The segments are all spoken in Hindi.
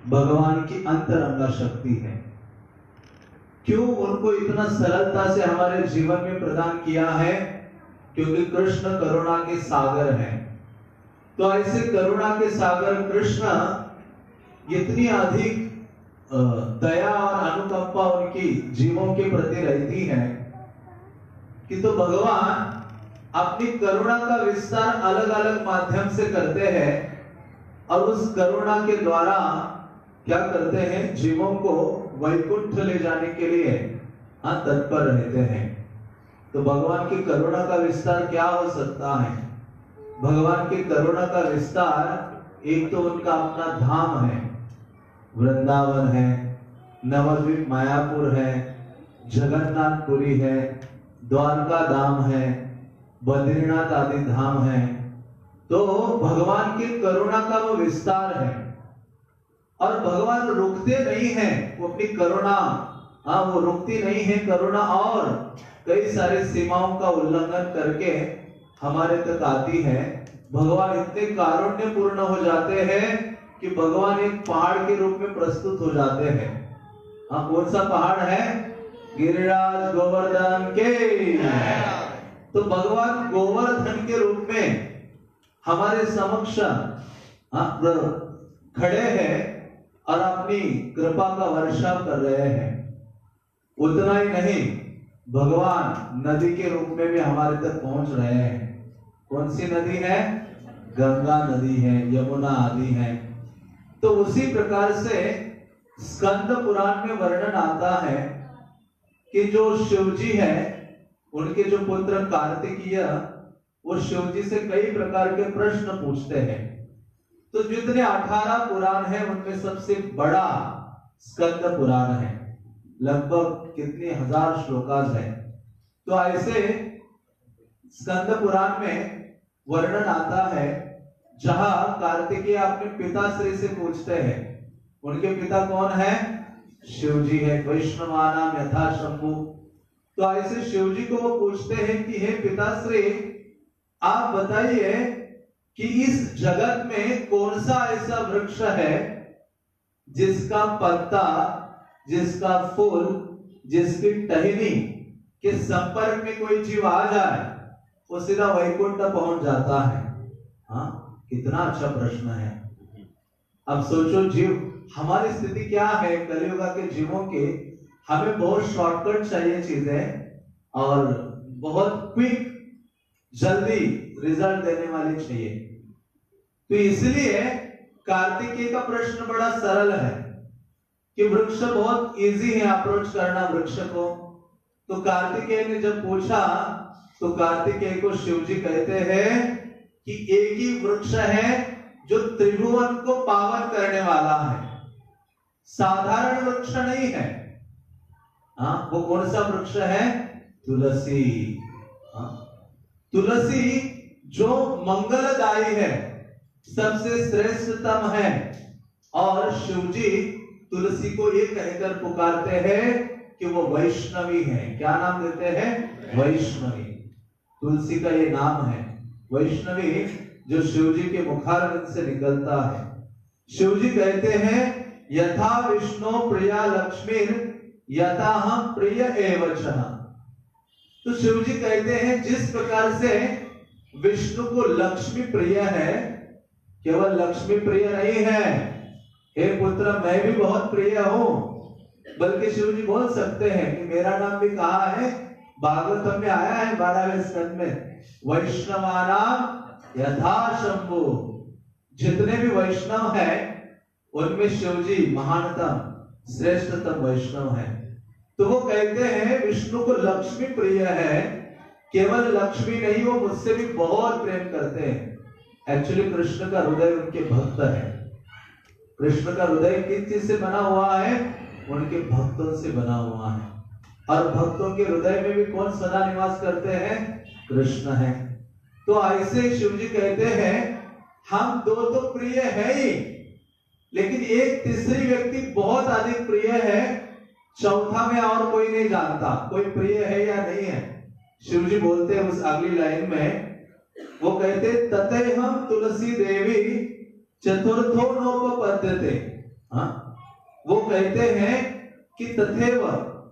भगवान की अंतरंगा शक्ति है। क्यों उनको इतना सरलता से हमारे जीवन में प्रदान किया है? क्योंकि कृष्ण करुणा के सागर हैं। तो ऐसे करुणा के सागर कृष्ण इतनी अधिक दया और अनुकंपा उनकी जीवों के प्रति रहती है कि तो भगवान अपनी करुणा का विस्तार अलग अलग माध्यम से करते हैं और उस करुणा के द्वारा क्या करते हैं? जीवों को वैकुंठ ले जाने के लिए तत्पर रहते हैं। तो भगवान की करुणा का विस्तार क्या हो सकता है? भगवान की करुणा का विस्तार एक तो उनका अपना धाम है, वृंदावन है, नवद्वीप मायापुर है, जगन्नाथपुरी है, द्वारका धाम है, बद्रीनाथ आदि धाम है। तो भगवान की करुणा का वो विस्तार है और भगवान रुकते नहीं हैं। वो अपनी करुणा वो रुकती नहीं है करुणा, और कई सारे सीमाओं का उल्लंघन करके हमारे तक आती है। भगवान इतने कारुण्यपूर्ण हो जाते हैं कि भगवान एक पहाड़ के रूप में प्रस्तुत हो जाते हैं। कौन सा पहाड़ है? गिरिराज गोवर्धन के। तो भगवान गोवर्धन के रूप में हमारे समक्ष खड़े हैं और अपनी कृपा का वर्षाव कर रहे हैं। उतना ही नहीं, भगवान नदी के रूप में भी हमारे तक पहुंच रहे हैं। कौन सी नदी है? गंगा नदी है, यमुना आदि है। तो उसी प्रकार से स्कंद पुराण में वर्णन आता है कि जो शिवजी है, उनके जो पुत्र कार्तिकेय, वो शिवजी से कई प्रकार के प्रश्न पूछते हैं। तो जितने 18 पुराण हैं उनमें सबसे बड़ा स्कंद पुराण है। लगभग कितने हजार श्लोकास है। तो ऐसे स्कंद पुराण में वर्णन आता है जहां कार्तिकेय अपने पिताश्री से पूछते हैं। उनके पिता कौन है? शिवजी है। वैष्णवानाम यथा शंभु। तो ऐसे शिवजी को वो पूछते हैं कि हे पिताश्री, आप बताइए कि इस जगत में कौन सा ऐसा वृक्ष है जिसका पत्ता, जिसका फूल, जिसकी टहनी के संपर्क में कोई जीव आ जाए वो सीधा वैकुंठ पहुंच जाता है। कितना अच्छा प्रश्न है। अब सोचो, जीव हमारी स्थिति क्या है कलियुग के जीवों के? हमें बहुत शॉर्टकट चाहिए चीजें और बहुत क्विक, जल्दी रिजल्ट देने वाली चाहिए। तो इसलिए कार्तिकेय का प्रश्न बड़ा सरल है कि वृक्ष बहुत इजी है अप्रोच करना वृक्ष को। तो कार्तिकेय ने जब पूछा तो कार्तिकेय को शिवजी कहते हैं कि एक ही वृक्ष है जो त्रिभुवन को पावन करने वाला है, साधारण वृक्ष नहीं है। वो कौन सा वृक्ष है? तुलसी। तुलसी जो मंगलदायी है, सबसे श्रेष्ठतम है। और शिवजी तुलसी को ये कहकर पुकारते हैं कि वो वैष्णवी है। क्या नाम देते हैं? वैष्णवी। तुलसी का ये नाम है वैष्णवी, जो शिवजी के मुखारविंद से निकलता है। शिवजी कहते हैं यथा विष्णु प्रिया लक्ष्मीर यथा हम प्रिय एव च। तो शिवजी कहते हैं जिस प्रकार से विष्णु को लक्ष्मी प्रिय है, केवल लक्ष्मी प्रिय नहीं है, हे पुत्र मैं भी बहुत प्रिय हूं, बल्कि शिवजी बोल सकते हैं कि मेरा नाम भी कहा है, भागवतम में आया है 12वें स्कंद में, वैष्णवानाम यथा शंभु। जितने भी वैष्णव हैं उनमें शिवजी महानतम श्रेष्ठतम वैष्णव है। तो वो कहते हैं विष्णु को लक्ष्मी प्रिय है, केवल लक्ष्मी नहीं, वो मुझसे भी बहुत प्रेम करते हैं। एक्चुअली कृष्ण का हृदय उनके भक्त है। कृष्ण का हृदय किस चीज से बना हुआ है? उनके भक्तों से बना हुआ है। और भक्तों के हृदय में भी कौन सदा निवास करते हैं? कृष्ण है। तो ऐसे शिवजी कहते हैं हम दो तो प्रिय है ही, लेकिन एक तीसरी व्यक्ति बहुत अधिक प्रिय है, चौथा में और कोई नहीं जानता कोई प्रिय है या नहीं है। शिवजी बोलते हैं उस अगली लाइन में, वो कहते तते हम तुलसी देवी चतुर्थो नोपपद्यते। हाँ, वो कहते हैं कि तथैव,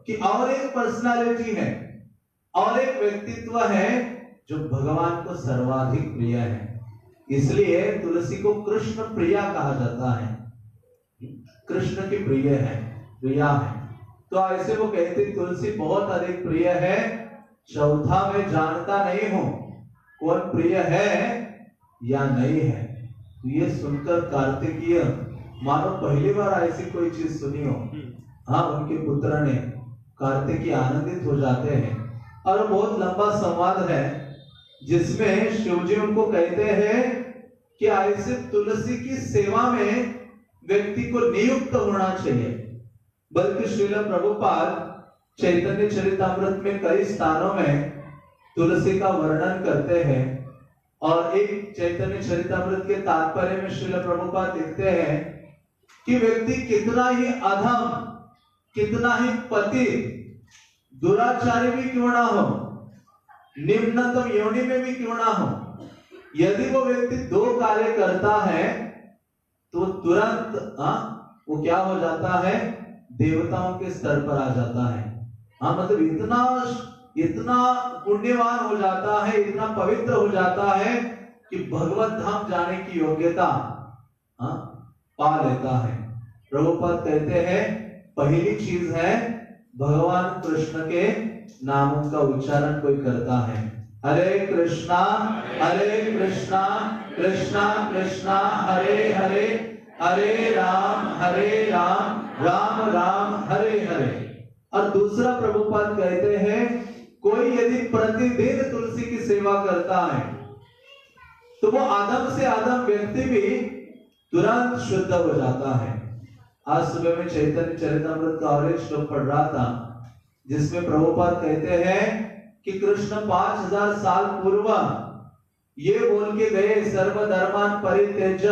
कि और एक पर्सनालिटी है, और एक व्यक्तित्व है जो भगवान को सर्वाधिक प्रिय है। इसलिए तुलसी को कृष्ण प्रिया कहा जाता है, कृष्ण की प्रिय है, प्रिया है। तो ऐसे वो कहते तुलसी बहुत अधिक प्रिय है, चौथा मैं जानता नहीं हूं कौन प्रिय है या नहीं है। तो ये सुनकर कार्तिकीय मानो पहली बार ऐसी कोई चीज सुनी हो। हाँ, उनके पुत्र ने कार्तिकीय आनंदित हो जाते हैं। और बहुत लंबा संवाद है जिसमें शिवजी उनको कहते हैं कि ऐसे तुलसी की सेवा में व्यक्ति को नियुक्त होना चाहिए। बल्कि श्रील प्रभुपाद चैतन्य चरितामृत में कई स्थानों में तुलसी का वर्णन करते हैं। और एक चैतन्य चरितामृत के तात्पर्य में श्रील प्रभुपाद लिखते हैं कि व्यक्ति कितना ही अधम, कितना ही पति, दुराचारी भी क्यों ना हो, निम्नतम योनि में भी क्यों ना हो, यदि वो व्यक्ति दो कार्य करता है तो तुरंत वो क्या हो जाता है, देवताओं के स्तर पर आ जाता है। मतलब इतना पुण्यवान हो जाता है, इतना पवित्र हो जाता है कि भगवत धाम जाने की योग्यता पा लेता है। प्रभुपाद कहते हैं पहली चीज है भगवान कृष्ण के नामों का उच्चारण कोई करता है। हरे कृष्णा कृष्णा कृष्णा हरे हरे, हरे राम राम राम हरे हरे। और दूसरा प्रभुपाद कहते हैं कोई यदि प्रतिदिन तुलसी की सेवा करता है तो वो आदम से आदम व्यक्ति भी तुरंत शुद्ध हो जाता है। आज सुबह में चैतन्य चरितामृत का और एक श्लोक पढ़ रहा था जिसमें प्रभुपाद कहते हैं कि कृष्ण 5000 साल पूर्व ये बोल के गए सर्वधर्मान परित्यज्य,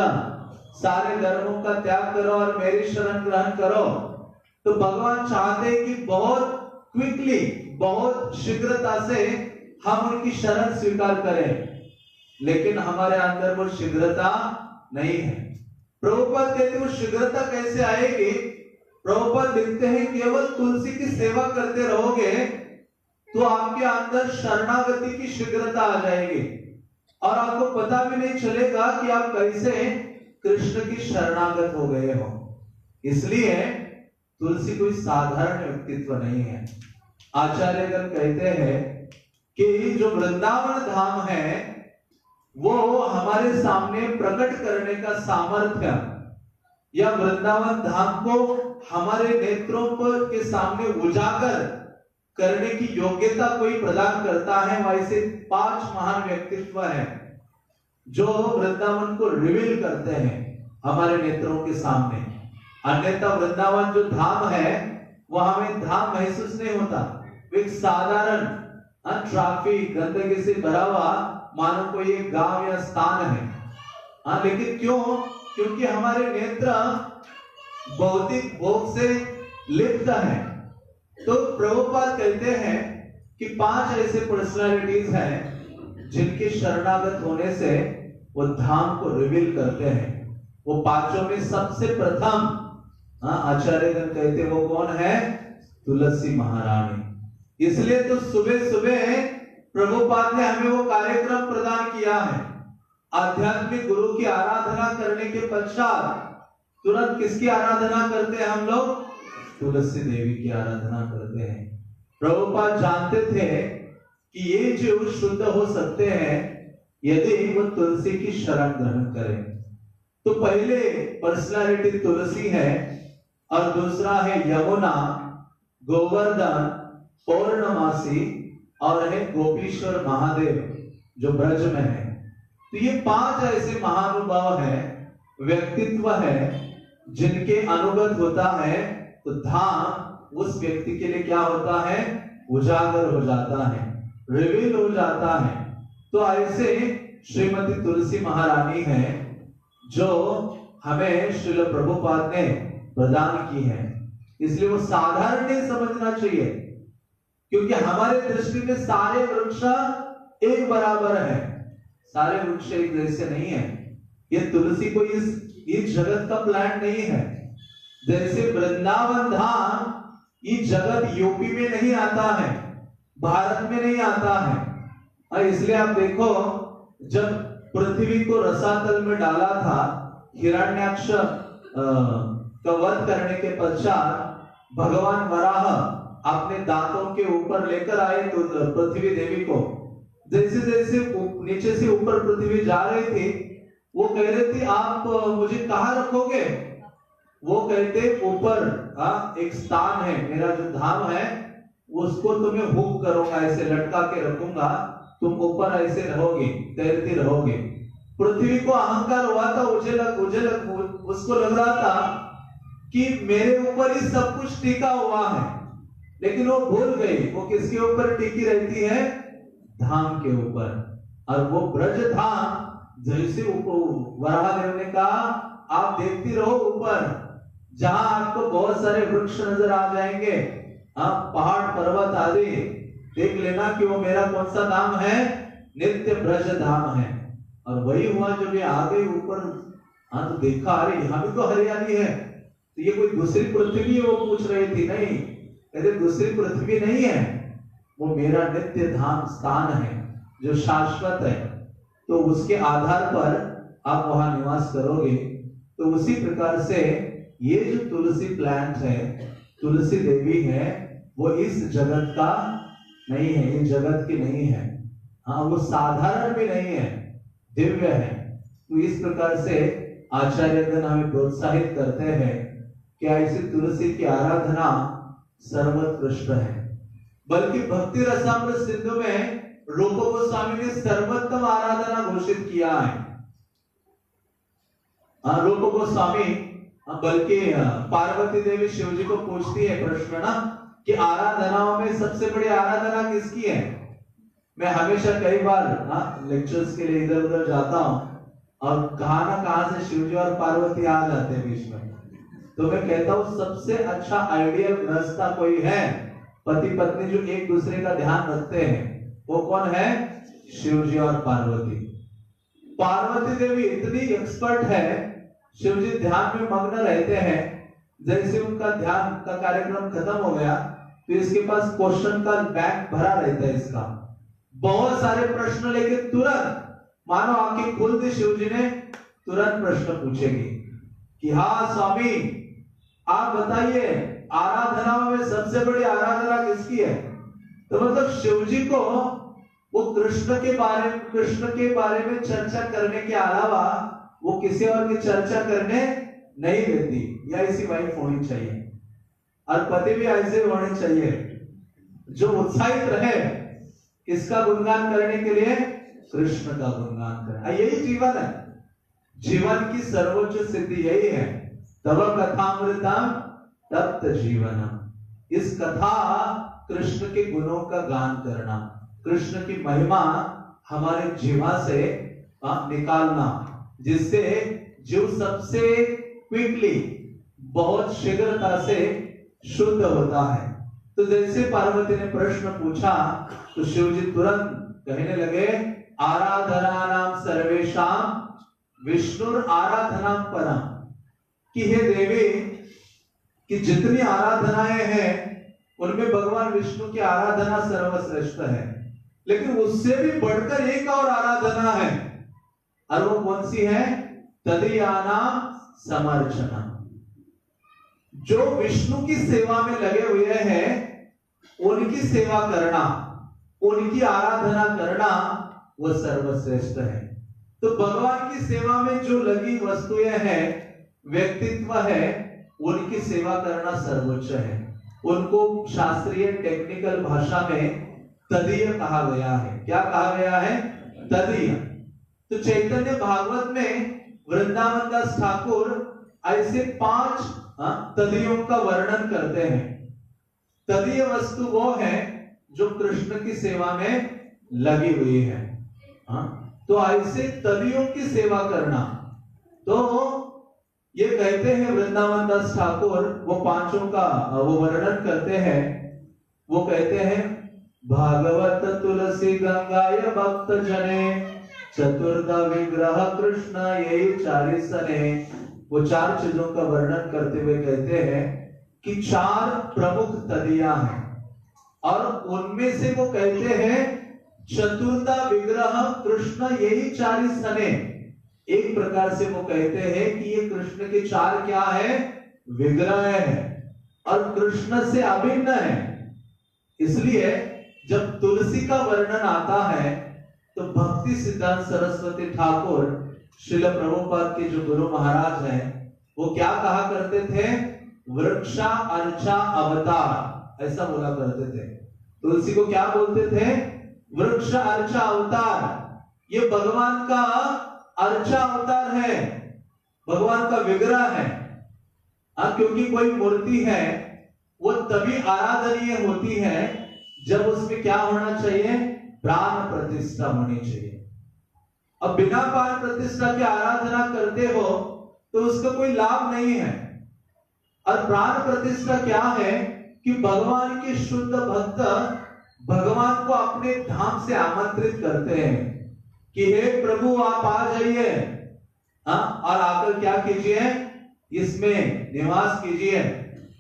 सारे धर्मों का त्याग करो और मेरी शरण ग्रहण करो। तो भगवान चाहते हैं कि बहुत क्विकली, बहुत शीघ्रता से हम उनकी शरण स्वीकार करें, लेकिन हमारे अंदर वो शीघ्रता नहीं है। प्रभुपाद कहते वो शीघ्रता कैसे आएगी? प्रभुपाद लिखते हैं केवल तुलसी की सेवा करते रहोगे तो आपके अंदर शरणागति की शीघ्रता आ जाएगी और आपको पता भी नहीं चलेगा कि आप कैसे कृष्ण की शरणागत हो गए हो। इसलिए तुलसी कोई साधारण व्यक्तित्व नहीं है। आचार्यगण कहते हैं कि जो वृंदावन धाम है वो हमारे सामने प्रकट करने का सामर्थ्य या वृंदावन धाम को हमारे नेत्रों पर के सामने उजागर करने की योग्यता कोई प्रदान करता है। वैसे 5 महान व्यक्तित्व हैं जो वृंदावन को रिवील करते हैं हमारे नेत्रों के सामने। अन्यथा वृंदावन जो धाम है वो हमें धाम महसूस नहीं होता, एक साधारण ट्रैफिक गंदगी से भरा हुआ मानो कोई एक गांव या स्थान है। लेकिन क्यों? क्योंकि हमारे नेत्र भौतिक भोग से लिप्त हैं। तो प्रभुपाद कहते हैं कि 5 ऐसे पर्सनालिटीज हैं जिनके शरणागत होने से वो धाम को रिवील करते हैं। वो 5 में सबसे प्रथम आचार्यगण कहते वो कौन है? तुलसी महारानी। इसलिए तो सुबह सुबह प्रभुपाद ने हमें वो कार्यक्रम प्रदान किया है। आध्यात्मिक गुरु की आराधना करने के पश्चात तुरंत किसकी आराधना करते हैं हम लोग? तुलसी देवी की आराधना करते हैं। प्रभुपाद जानते थे कि ये जीव शुद्ध हो सकते हैं यदि वो तुलसी की शरण ग्रहण करें। तो पहले पर्सनालिटी तुलसी है और दूसरा है यमुना, गोवर्धन, पौर्णमासी और है गोपीश्वर महादेव जो ब्रज में है। तो ये 5 ऐसे महानुभाव हैं, व्यक्तित्व है जिनके अनुगत होता है तो धाम उस व्यक्ति के लिए क्या होता है? उजागर हो जाता है, रिवील हो जाता है। तो ऐसे श्रीमती तुलसी महारानी है जो हमें श्रील प्रभुपाद ने प्रदान की है। इसलिए वो साधारण नहीं समझना चाहिए क्योंकि हमारे दृष्टि में सारे वृक्ष एक बराबर है, सारे वृक्ष एक जैसे नहीं है। ये तुलसी कोई इस जगत का प्लांट नहीं है। जैसे वृंदावन धाम ये जगत यूपी में नहीं आता है, भारत में नहीं आता है। इसलिए आप देखो, जब पृथ्वी को रसातल में डाला था, हिरण्याक्ष का वध करने के पश्चात भगवान वराह अपने दांतों के ऊपर लेकर आए तो पृथ्वी देवी को। जैसे जैसे नीचे से ऊपर पृथ्वी जा रही थी, वो कह रही थी आप मुझे कहाँ रखोगे? वो कहते ऊपर एक स्थान है, मेरा जो धाम है उसको तुम्हें हुक करूंगा, ऐसे लटका के रखूंगा, तुम ऊपर ऐसे रहोगे, तैरती रहोगे। पृथ्वी को अहंकार हुआ था, उसको लग रहा था कि मेरे ऊपर ही सब कुछ टिका हुआ है, लेकिन वो भूल गई वो किसके ऊपर टिकी रहती है? धाम के ऊपर। और वो ब्रज धाम जैसे वराहदेव ने कहा आप देखती रहो ऊपर, जहां आपको बहुत सारे वृक्ष नजर आ जाएंगे, आप पहाड़ पर्वत आदि देख लेना कि वो मेरा कौन सा धाम है? नित्य ब्रज धाम है। और वही हुआ जब ये आ गई ऊपर, तो देखा अरे यहाँ भी तो हरियाली है, तो ये कोई दूसरी पृथ्वी है? वो पूछ रही थी। नहीं, कहते दूसरी पृथ्वी नहीं है, वो मेरा नित्य धाम स्थान है जो शाश्वत है, तो उसके आधार पर आप वहां निवास करोगे। तो उसी प्रकार से ये जो तुलसी प्लांट है, तुलसी देवी है, वो इस जगत का नहीं है, ये जगत की नहीं है। हाँ, वो साधारण भी नहीं है, दिव्य है। तो इस प्रकार से आचार्यगण हमें प्रोत्साहित करते हैं कि ऐसी तुलसी की आराधना सर्वोत्कृष्ट है। बल्कि भक्ति रसामृत सिंधु में रूप गोस्वामी ने सर्वोत्तम आराधना घोषित किया है। रूप गोस्वामी बल्कि पार्वती देवी शिव जी को पूछती है प्रश्न ना कि आराधनाओं में सबसे बड़ी आराधना किसकी है? मैं हमेशा कई बार लेक्चर्स के लिए इधर उधर जाता हूँ और कहाँ ना कहाँ से शिव जी और पार्वती आ जाते हैं बीच में, तो मैं कहता हूँ सबसे अच्छा आइडियल गृहस्था कोई है, पति पत्नी जो एक दूसरे का ध्यान रखते हैं, वो कौन है? शिव जी और पार्वती। पार्वती देवी इतनी एक्सपर्ट है, शिव जी ध्यान में मग्न रहते हैं, जैसे उनका ध्यान का कार्यक्रम खत्म हो गया तो इसके पास क्वेश्चन का बैंक भरा रहता है, इसका बहुत सारे प्रश्न लेके तुरंत मानो आंखें खोल दी शिव जी ने, तुरंत प्रश्न पूछेगी कि हाँ स्वामी आप बताइए आराधनाओं में सबसे बड़ी आराधना किसकी है? तो मतलब शिव जी को वो कृष्ण के बारे में चर्चा करने के अलावा वो किसी और की चर्चा करने नहीं देती। या ऐसी वाइफ होनी चाहिए और पति भी ऐसे होने चाहिए जो उत्साहित रहे किसका गुणगान करने के लिए? कृष्ण का गुणगान करें। यही जीवन है, जीवन की सर्वोच्च सिद्धि यही है। तब कथामृतम तप्त जीवनम। इस कथा कृष्ण के गुणों का गान करना, कृष्ण की महिमा हमारे जीवा से निकालना, जिससे जीव सबसे क्विकली बहुत शीघ्रता से शुद्ध होता है। तो जैसे पार्वती ने प्रश्न पूछा तो शिव जी तुरंत कहने लगे आराधना नाम सर्वेशाम विष्णुर आराधना परम, कि हे देवी कि जितनी आराधनाएं हैं उनमें भगवान विष्णु की आराधना सर्वश्रेष्ठ है, लेकिन उससे भी बढ़कर एक और आराधना है, और वो कौन सी है? तदीयाना समर्चना। जो विष्णु की सेवा में लगे हुए हैं उनकी सेवा करना, उनकी आराधना करना वो सर्वश्रेष्ठ है। तो भगवान की सेवा में जो लगी वस्तुएं हैं, व्यक्तित्व है, उनकी सेवा करना सर्वोच्च है। उनको शास्त्रीय टेक्निकल भाषा में तदीय कहा गया है। क्या कहा गया है? तदीय। तो चैतन्य भागवत में वृंदावन दास ठाकुर ऐसे 5 तदीयों का वर्णन करते हैं। तदीय वस्तु वो है जो कृष्ण की सेवा में लगी हुई है। तो ऐसे तदीयों की सेवा करना, तो ये कहते हैं वृंदावन दास ठाकुर, वो 5 का वो वर्णन करते हैं। वो कहते हैं भागवत तुलसी गंगाय भक्त जने चतुर्थ विग्रह कृष्ण यही 40 सने वो 4 चीजों का वर्णन करते हुए कहते हैं कि 4 प्रमुख तदियां हैं, और उनमें से वो कहते हैं चतुर्था विग्रह कृष्ण, यही 4 सने। एक प्रकार से वो कहते हैं कि ये कृष्ण के 4 क्या है, विग्रह है, और कृष्ण से अभिन्न है। इसलिए जब तुलसी का वर्णन आता है तो भक्ति सिद्धांत सरस्वती ठाकुर श्रील प्रभुपाद के जो गुरु महाराज हैं वो क्या कहा करते थे, वृक्षा अर्चा अवतार, ऐसा बोला करते थे। तुलसी को क्या बोलते थे, वृक्ष अर्चा अवतार। ये भगवान का अर्चा अवतार है, भगवान का विग्रह है। क्योंकि कोई मूर्ति है वो तभी आराधनीय होती है जब उसमें क्या होना चाहिए, प्राण प्रतिष्ठा होनी चाहिए। अब बिना प्राण प्रतिष्ठा की आराधना करते हो तो उसका कोई लाभ नहीं है। और प्राण प्रतिष्ठा क्या है कि भगवान के शुद्ध भक्त भगवान को अपने धाम से आमंत्रित करते हैं कि हे प्रभु आप आ जाइए, और आकर क्या कीजिए, इसमें निवास कीजिए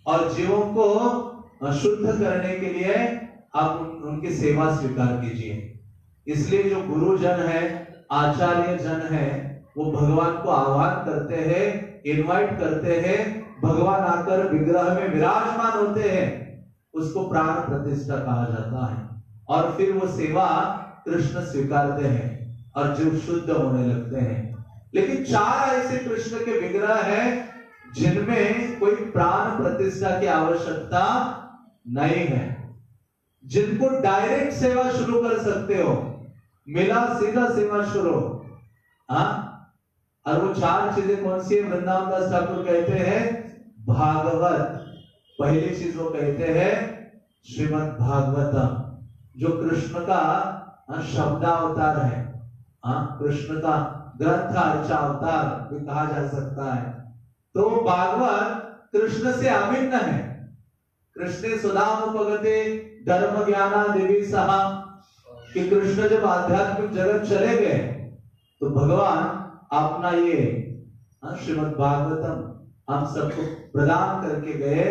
और जीवों को शुद्ध करने के लिए आप उनकी सेवा स्वीकार कीजिए। इसलिए जो गुरुजन है, आचार्य जन है, वो भगवान को आह्वान करते हैं, इनवाइट करते हैं, भगवान आकर विग्रह में विराजमान होते हैं, उसको प्राण प्रतिष्ठा कहा जाता है। और फिर वो सेवा कृष्ण स्वीकारते हैं और जीव शुद्ध होने लगते हैं। लेकिन 4 ऐसे कृष्ण के विग्रह हैं जिनमें कोई प्राण प्रतिष्ठा की आवश्यकता नहीं है, जिनको डायरेक्ट सेवा शुरू कर सकते हो, मिला सीधा सेवा शुरू। और वो 4 चीजें कौन सी है, वृंदावन दास ठाकुर कहते हैं भागवत। पहली चीज वो कहते हैं श्रीमद् भागवतम, जो कृष्ण का शब्दावतार है, कृष्ण का ग्रंथ अर्चा अवतार भी कहा जा सकता है। तो भागवत कृष्ण से अभिन्न है। कृष्ण सुदामुपगते धर्म ज्ञाना देवी सहा, कि कृष्ण जब आध्यात्मिक जगत चले गए तो भगवान अपना ये श्रीमद् भागवतम हम सबको प्रदान करके गए,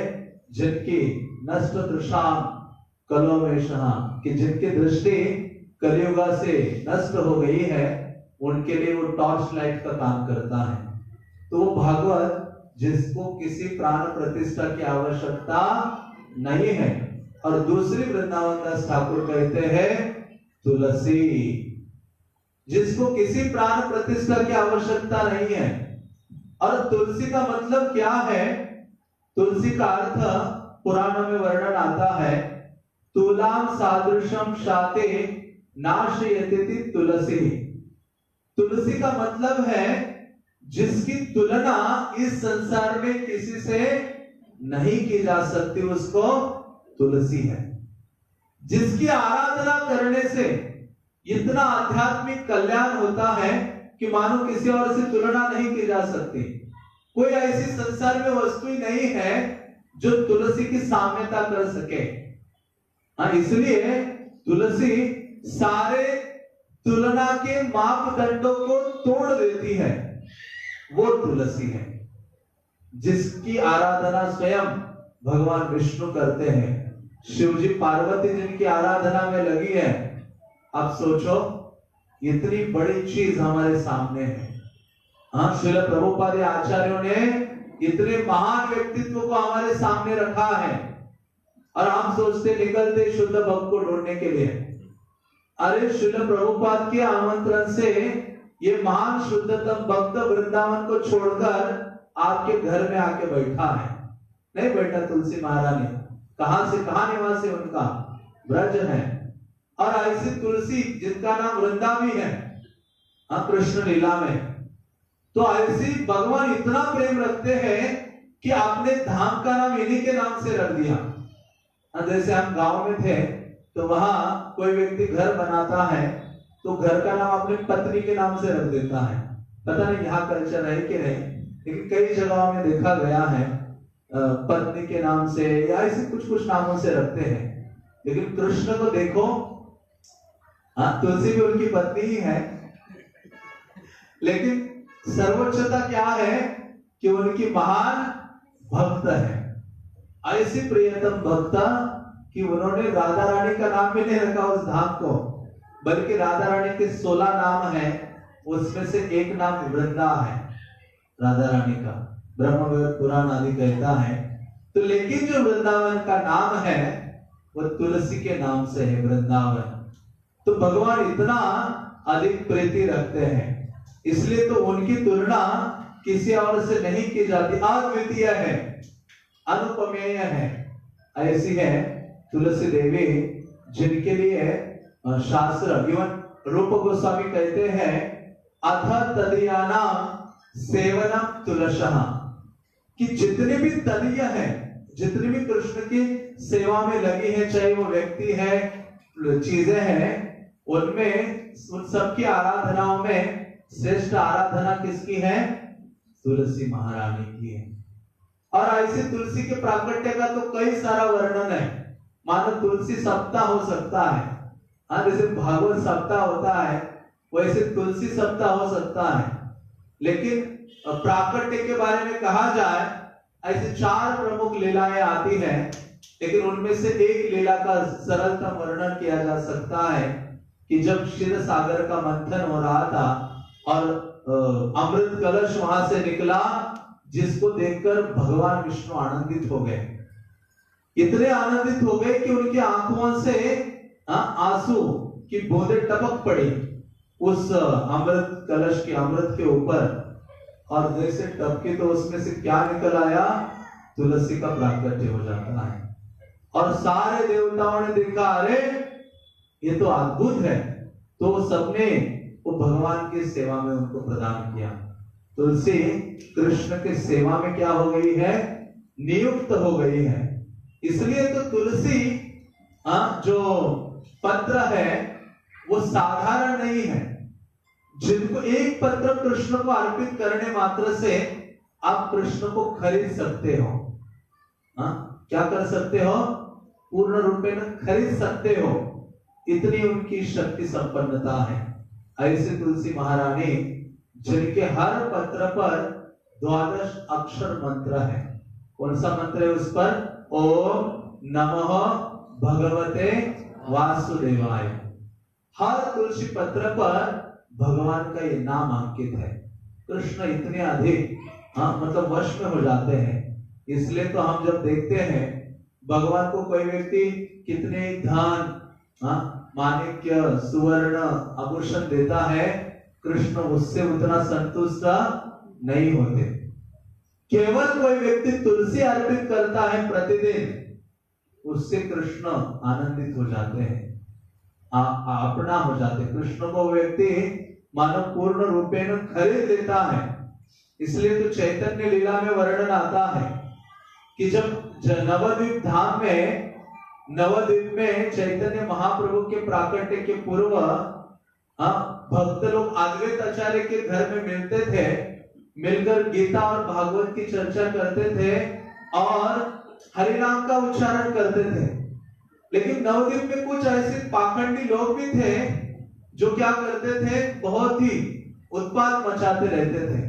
जिनकी नष्ट दृशाम कलो में शहा, कि जिनकी दृष्टि कलियुग से नष्ट हो गई है, उनके लिए वो टॉर्च लाइट का काम करता है। तो वो भागवत जिसको किसी प्राण प्रतिष्ठा की आवश्यकता नहीं है। और दूसरी वृंदावन दास ठाकुर कहते हैं तुलसी, जिसको किसी प्राण प्रतिष्ठा की आवश्यकता नहीं है। और तुलसी का मतलब क्या है, तुलसी का अर्थ पुराणों में वर्णन आता है, तुलाम सादृशम शाते नाशयति तुलसी। तुलसी का मतलब है जिसकी तुलना इस संसार में किसी से नहीं की जा सकती, उसको तुलसी है। जिसकी आराधना करने से इतना आध्यात्मिक कल्याण होता है कि मानो किसी और से तुलना नहीं की जा सकती। कोई ऐसी संसार में वस्तु ही नहीं है जो तुलसी की साम्यता कर सके। इसलिए तुलसी सारे तुलना के मापदंडों को तोड़ देती है, वो तुलसी है। जिसकी आराधना स्वयं भगवान विष्णु करते हैं, शिव जी पार्वती जिनकी आराधना में लगी है। अब सोचो इतनी बड़ी चीज हमारे सामने है। श्रील प्रभुपाद आचार्यों ने इतने महान व्यक्तित्व को हमारे सामने रखा है, और हम सोचते निकलते शुद्ध भक्त को ढूंढने के लिए। अरे श्रील प्रभुपाद के आमंत्रण से ये महान शुद्धतम भक्त वृंदावन को छोड़कर आपके घर में आके बैठा है। नहीं बैठा तुलसी महारानी, कहां से कहां निवासी उनका ब्रज है। और ऐसी तुलसी जिनका नाम वृंदा भी है कृष्ण लीला में, तो ऐसी भगवान इतना प्रेम रखते हैं कि आपने धाम का नाम इन्हीं के नाम से रख दिया। जैसे हम गांव में थे तो वहां कोई व्यक्ति घर बनाता है तो घर का नाम अपनी पत्नी के नाम से रख देता है। पता नहीं यहाँ कल्चर है कि नहीं, लेकिन कई जगहों में देखा गया है पत्नी के नाम से या ऐसे कुछ कुछ नामों से रखते हैं। लेकिन कृष्ण को देखो, तुलसी भी उनकी पत्नी ही है, लेकिन सर्वोच्चता क्या है कि उनकी महान भक्त है। ऐसी प्रियतम भक्ता कि उन्होंने राधा रानी का नाम भी नहीं रखा उस धाम को, बल्कि राधा रानी के 16 नाम है, उसमें से एक नाम वृंदा है राधा रानी का, ब्रह्म पुराण आदि कहता है। तो लेकिन जो वृंदावन का नाम है वो तुलसी के नाम से है, वृंदावन। तो भगवान इतना अधिक प्रीति रखते हैं, इसलिए तो उनकी तुलना किसी और से नहीं की जाती, अद्वितीय है, अनुपमेय है। ऐसी है तुलसी देवी, जिनके लिए शास्त्र इवन रूप गोस्वामी कहते हैं अथ तदीयाना सेवनम तुलसः, कि जितने भी तदीय है, जितनी भी कृष्ण की सेवा में लगी है, चाहे वो व्यक्ति है, चीजें हैं, उनमें उन सबकी आराधनाओं में श्रेष्ठ आराधना किसकी है? तुलसी महारानी की है। और ऐसे तुलसी के प्राकट्य का तो कई सारा वर्णन है, मानो तुलसी सप्ताह हो सकता है। हाँ, जैसे भागवत सप्ताह होता है वैसे तुलसी सप्ताह हो सकता है। लेकिन प्राकट्य के बारे में कहा जाए, ऐसे 4 प्रमुख लीलाएं आती हैं, लेकिन उनमें से एक लीला का सरलतम वर्णन किया जा सकता है कि जब क्षीर सागर का मंथन हो रहा था और अमृत कलश वहां से निकला, जिसको देखकर भगवान विष्णु आनंदित हो गए। इतने आनंदित हो गए कि उनकी आंखों से आंसू की बूंदें टपक पड़ी उस अमृत कलश के अमृत के ऊपर, और जैसे टपके तो उसमें से क्या निकल आया? तुलसी का प्राकट्य हो जाता है। और सारे देवताओं ने देखा, अरे ये तो अद्भुत है। तो सबने वो भगवान की सेवा में उनको प्रदान किया। तुलसी कृष्ण के सेवा में क्या हो गई है? नियुक्त हो गई है। इसलिए तो तुलसी जो पत्र है वो साधारण नहीं है। जिनको एक पत्र कृष्ण को अर्पित करने मात्र से आप कृष्ण को खरीद सकते हो। क्या कर सकते हो? पूर्ण रूप में खरीद सकते हो, इतनी उनकी शक्ति संपन्नता है। ऐसे तुलसी महारानी, जिनके हर पत्र पर 12 अक्षर मंत्र है। कौन सा मंत्र है उस पर? ओम नमः भगवते वासुदेवाय। हर तुलसी पत्र पर भगवान का ये नाम अंकित है। कृष्ण इतने अधिक मतलब वश में हो जाते हैं। इसलिए तो हम जब देखते हैं भगवान को कोई व्यक्ति कितने धन, माणिक्य, सुवर्ण, आभूषण देता है, कृष्ण उससे उतना संतुष्ट नहीं होते। केवल कोई व्यक्ति तुलसी अर्पित करता है प्रतिदिन, उससे कृष्ण आनंदित हो जाते हैं, अपना हो जाते। कृष्ण को व्यक्ति मानव पूर्ण रूपेण खरीद लेता है। इसलिए तो चैतन्य लीला में वर्णन आता है कि जब नवद्वीप धाम में, नवद्वीप में चैतन्य महाप्रभु के प्राकट्य के पूर्व भक्त लोग अद्वैत आचार्य के घर में मिलते थे, मिलकर गीता और भागवत की चर्चा करते थे और हरिनाम का उच्चारण करते थे। लेकिन नवद्वीप में कुछ ऐसे पाखंडी लोग भी थे जो क्या करते थे? बहुत ही उत्पात मचाते रहते थे,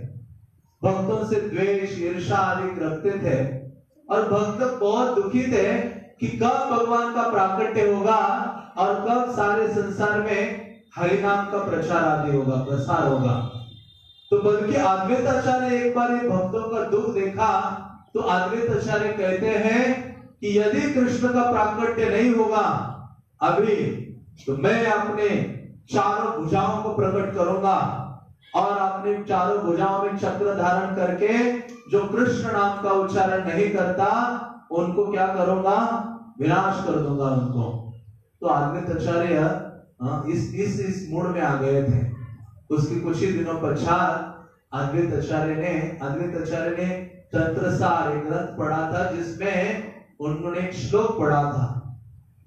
भक्तों से द्वेष, ईर्ष्या आदि रखते थे, और भक्त बहुत दुखी थे कि कब भगवान का प्राकट्य होगा और कब सारे संसार में हरिनाम का प्रचार आदि होगा, प्रसार होगा। तो बल्कि अद्वैत आचार्य एक बार ये भक्तों का दुख देखा तो अद्वैत आचार्य कहते हैं कि यदि कृष्ण का प्राकट्य नहीं होगा अभी, तो मैं अपने चारों भुजाओं को प्रकट करूंगा और अपने चारों भुजाओं में चक्र धारण करके जो कृष्ण नाम का उच्चारण नहीं करता उनको क्या करूंगा? विनाश कर दूंगा उनको। तो अद्वैत आचार्य इस मूड में आ गए थे। उसके कुछ ही दिनों पश्चात अद्वैत आचार्य ने तंत्रसार एक ग्रंथ पढ़ा था, जिसमें उन्होंने एक श्लोक पढ़ा था,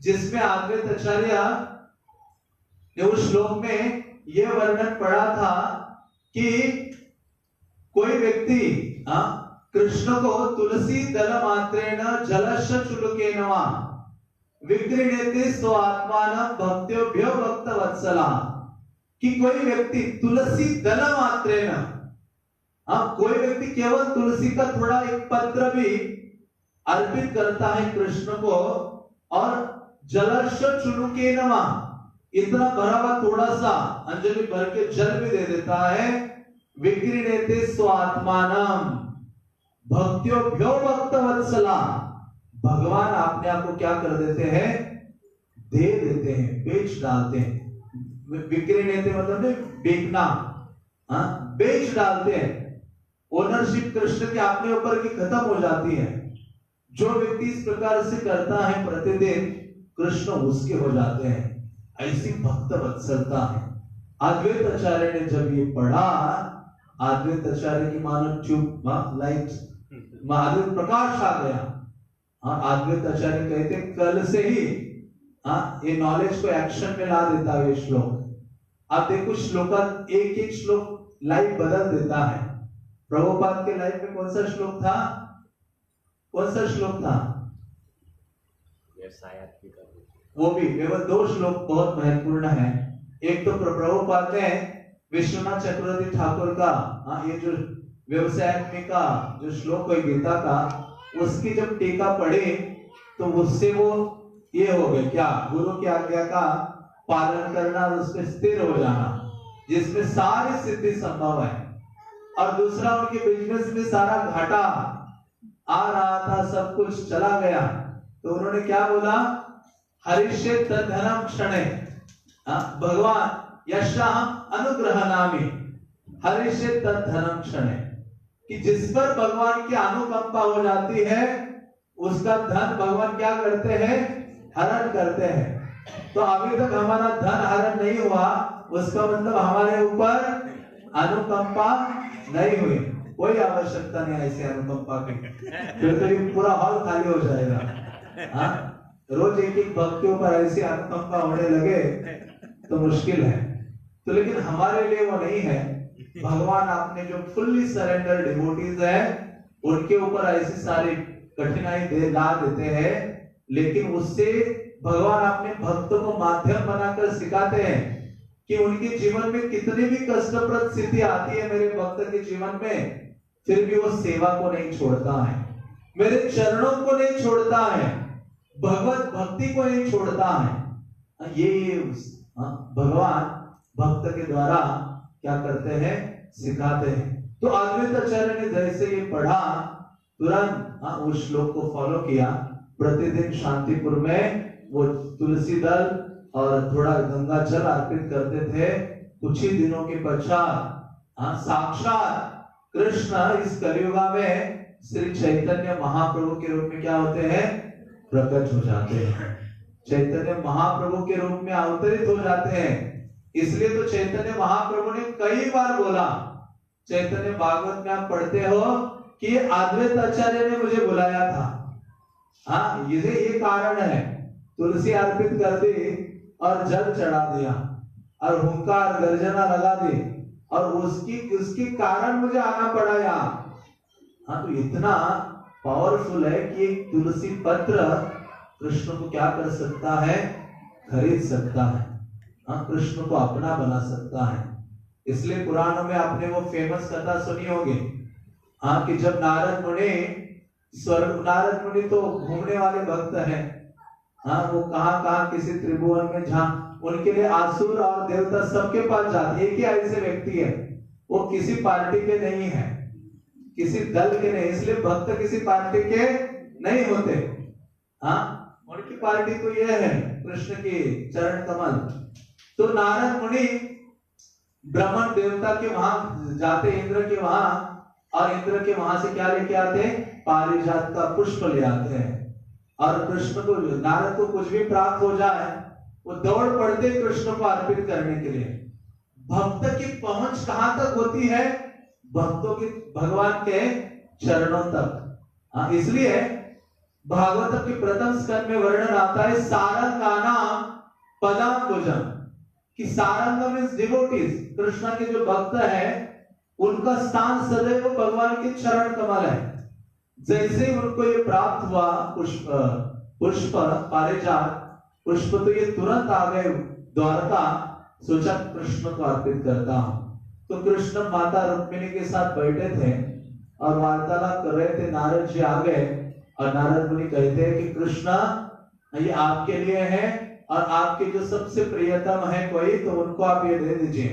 जिसमें अद्वैत आचार्य ने उस श्लोक में यह वर्णन पढ़ा था कि कोई व्यक्ति कृष्ण को तुलसी दल मात्रेण जलश चुलुकेन वा विक्रीणेति स्वात्मान भक्त्योभ्यो भक्त वत्सला, कि कोई व्यक्ति तुलसी दल मात्रेण, हाँ, कोई व्यक्ति केवल तुलसी का थोड़ा एक पत्र भी अर्पित करता है कृष्ण को, और जलर्ष चुनुके नमा, इतना भरा हुआ थोड़ा सा अंजलि भर के जल भी दे देता है, विक्रीणेते स्वात्मानम भक्त्योभ्यो भक्तवत्सला, भगवान अपने आप को क्या कर देते हैं, दे देते हैं, बेच डालते हैं। विक्रीणेते मतलब बेचना, हाँ, बेच डालते हैं। ओनरशिप कृष्ण के अपने ऊपर की खत्म हो जाती है। जो व्यक्ति इस प्रकार से करता है प्रतिदिन, कृष्ण उसके हो जाते हैं। ऐसी भक्त वत्सलता है। अद्वैत आचार्य ने जब ये पढ़ा, अद्वैत आचार्य की मानो ट्यूब लाइट महादेव प्रकाश आ गया। हाँ, अद्वैत आचार्य कहते कल से ही हाँ, ये नॉलेज को एक्शन में ला देता है ये श्लोक। अब देखो श्लोक एक एक श्लोक लाइफ बदल देता है। प्रभुपाद के लाइफ में कौन सा श्लोक था, कौन सा श्लोक था, वो भी केवल 2 श्लोक बहुत महत्वपूर्ण है। एक तो प्रभुपाद ने विश्वनाथ चक्रवर्ती ठाकुर का ये जो व्यवसाय का जो श्लोक है गीता का, उसकी जब टीका पढ़ी तो उससे वो ये हो गए क्या, गुरु की आज्ञा का पालन करना और उस पर स्थिर हो जाना, जिसमें सारी सिद्धि संभव है। और दूसरा, उनके बिजनेस में सारा घाटा आ रहा था, सब कुछ चला गया, तो उन्होंने क्या बोला, हरिष्ये तद्धनम क्षणे, भगवान यशाहम अनुग्रह नामी हरिष्ये तद्धनम क्षणे, कि जिस पर भगवान की अनुकंपा हो जाती है उसका धन भगवान क्या करते हैं, हरण करते हैं। तो अभी तक हमारा धन हरण नहीं हुआ, उसका मतलब हमारे ऊपर अनुकंपा नहीं हुई। कोई आवश्यकता नहीं ऐसे अनुकंपा की, फिर तो ये पूरा हॉल खाली हो जाएगा। हाँ, रोज एक एक भक्त के ऊपर ऐसी अनुकंपा होने लगे तो मुश्किल है। तो लेकिन हमारे लिए वो नहीं है। भगवान आपने जो फुल्ली सरेंडर डिवोटीज है उनके ऊपर ऐसी सारी कठिनाई ला देते हैं, लेकिन उससे भगवान अपने भक्तों को माध्यम बनाकर सिखाते हैं कि उनके जीवन में कितनी भी कष्टप्रद स्थिति आती है मेरे भक्त के जीवन में, फिर भी वो सेवा को नहीं छोड़ता है, मेरे चरणों को नहीं छोड़ता है, भगवत भक्ति को नहीं छोड़ता है। ये भगवान भक्त के द्वारा क्या करते हैं, सिखाते हैं। तो अद्वैत आचार्य ने जैसे ये पढ़ा, तुरंत उस श्लोक को फॉलो किया। प्रतिदिन शांतिपुर में वो तुलसी दल और थोड़ा गंगा जल अर्पित करते थे। कुछ ही दिनों के पश्चात साक्षात कृष्ण इस कलियुगा में श्री चैतन्य महाप्रभु के रूप में क्या होते हैं, प्रकट हो जाते हैं। चैतन्य महाप्रभु के रूप में अवतरित हो जाते हैं। इसलिए तो चैतन्य महाप्रभु ने कई बार बोला, चैतन्य भागवत में आप पढ़ते हो कि अद्वैत आचार्य ने मुझे बुलाया था। हाँ, ये कारण है, तुलसी अर्पित कर दी और जल चढ़ा दिया और हुंकार गर्जना लगा दी और उसके कारण मुझे आना पड़ा यहाँ। हाँ, तो इतना पावरफुल है कि एक तुलसी पत्र कृष्ण को क्या कर सकता है, खरीद सकता है। हाँ, कृष्ण को अपना बना सकता है। इसलिए पुराणों में आपने वो फेमस कथा सुनी होगी, हाँ, कि जब नारद मुनि तो घूमने वाले भक्त हैं। हाँ, वो कहाँ किसी त्रिभुवन में, जहाँ उनके लिए आसुर और देवता सबके पास जाते, एक ही ऐसे व्यक्ति है, वो किसी पार्टी के नहीं है, किसी दल के नहीं, इसलिए भक्त किसी पार्टी के नहीं होते। हाँ, उनकी पार्टी तो यह है कृष्ण की चरण कमल। तो नारद मुनि ब्रह्मन देवता के वहां जाते, इंद्र के वहां, और इंद्र के वहां से क्या लेके आते हैं, पारिजात का पुष्प ले आते हैं। और कृष्ण को, नारद को कुछ भी प्राप्त हो जाए वो दौड़ पड़ते कृष्ण को अर्पित करने के लिए। भक्त की पहुंच कहां तक होती है, भक्तों की भगवान के चरणों तक। हाँ, इसलिए भागवत के प्रथम स्कंद में वर्णन आता है सारंगानाम पदाम्बुजम, कि सारंग मींस डिवोटीज, कृष्ण के जो भक्त है उनका स्थान सदैव भगवान के चरण कमल है। जैसे ही उनको ये प्राप्त हुआ पुष्प पारिजात पुष्प, तो ये तुरंत आ गए द्वारका, सोचा कृष्ण को अर्पित करता हूं। तो कृष्ण माता रुक्मिणी के साथ बैठे थे और वार्तालाप कर रहे थे। नारद जी आ गए और नारद मुनि कहते हैं कि कृष्णा ये आपके लिए है और आपके जो सबसे प्रियतम है कोई, तो उनको आप ये दे दीजिए।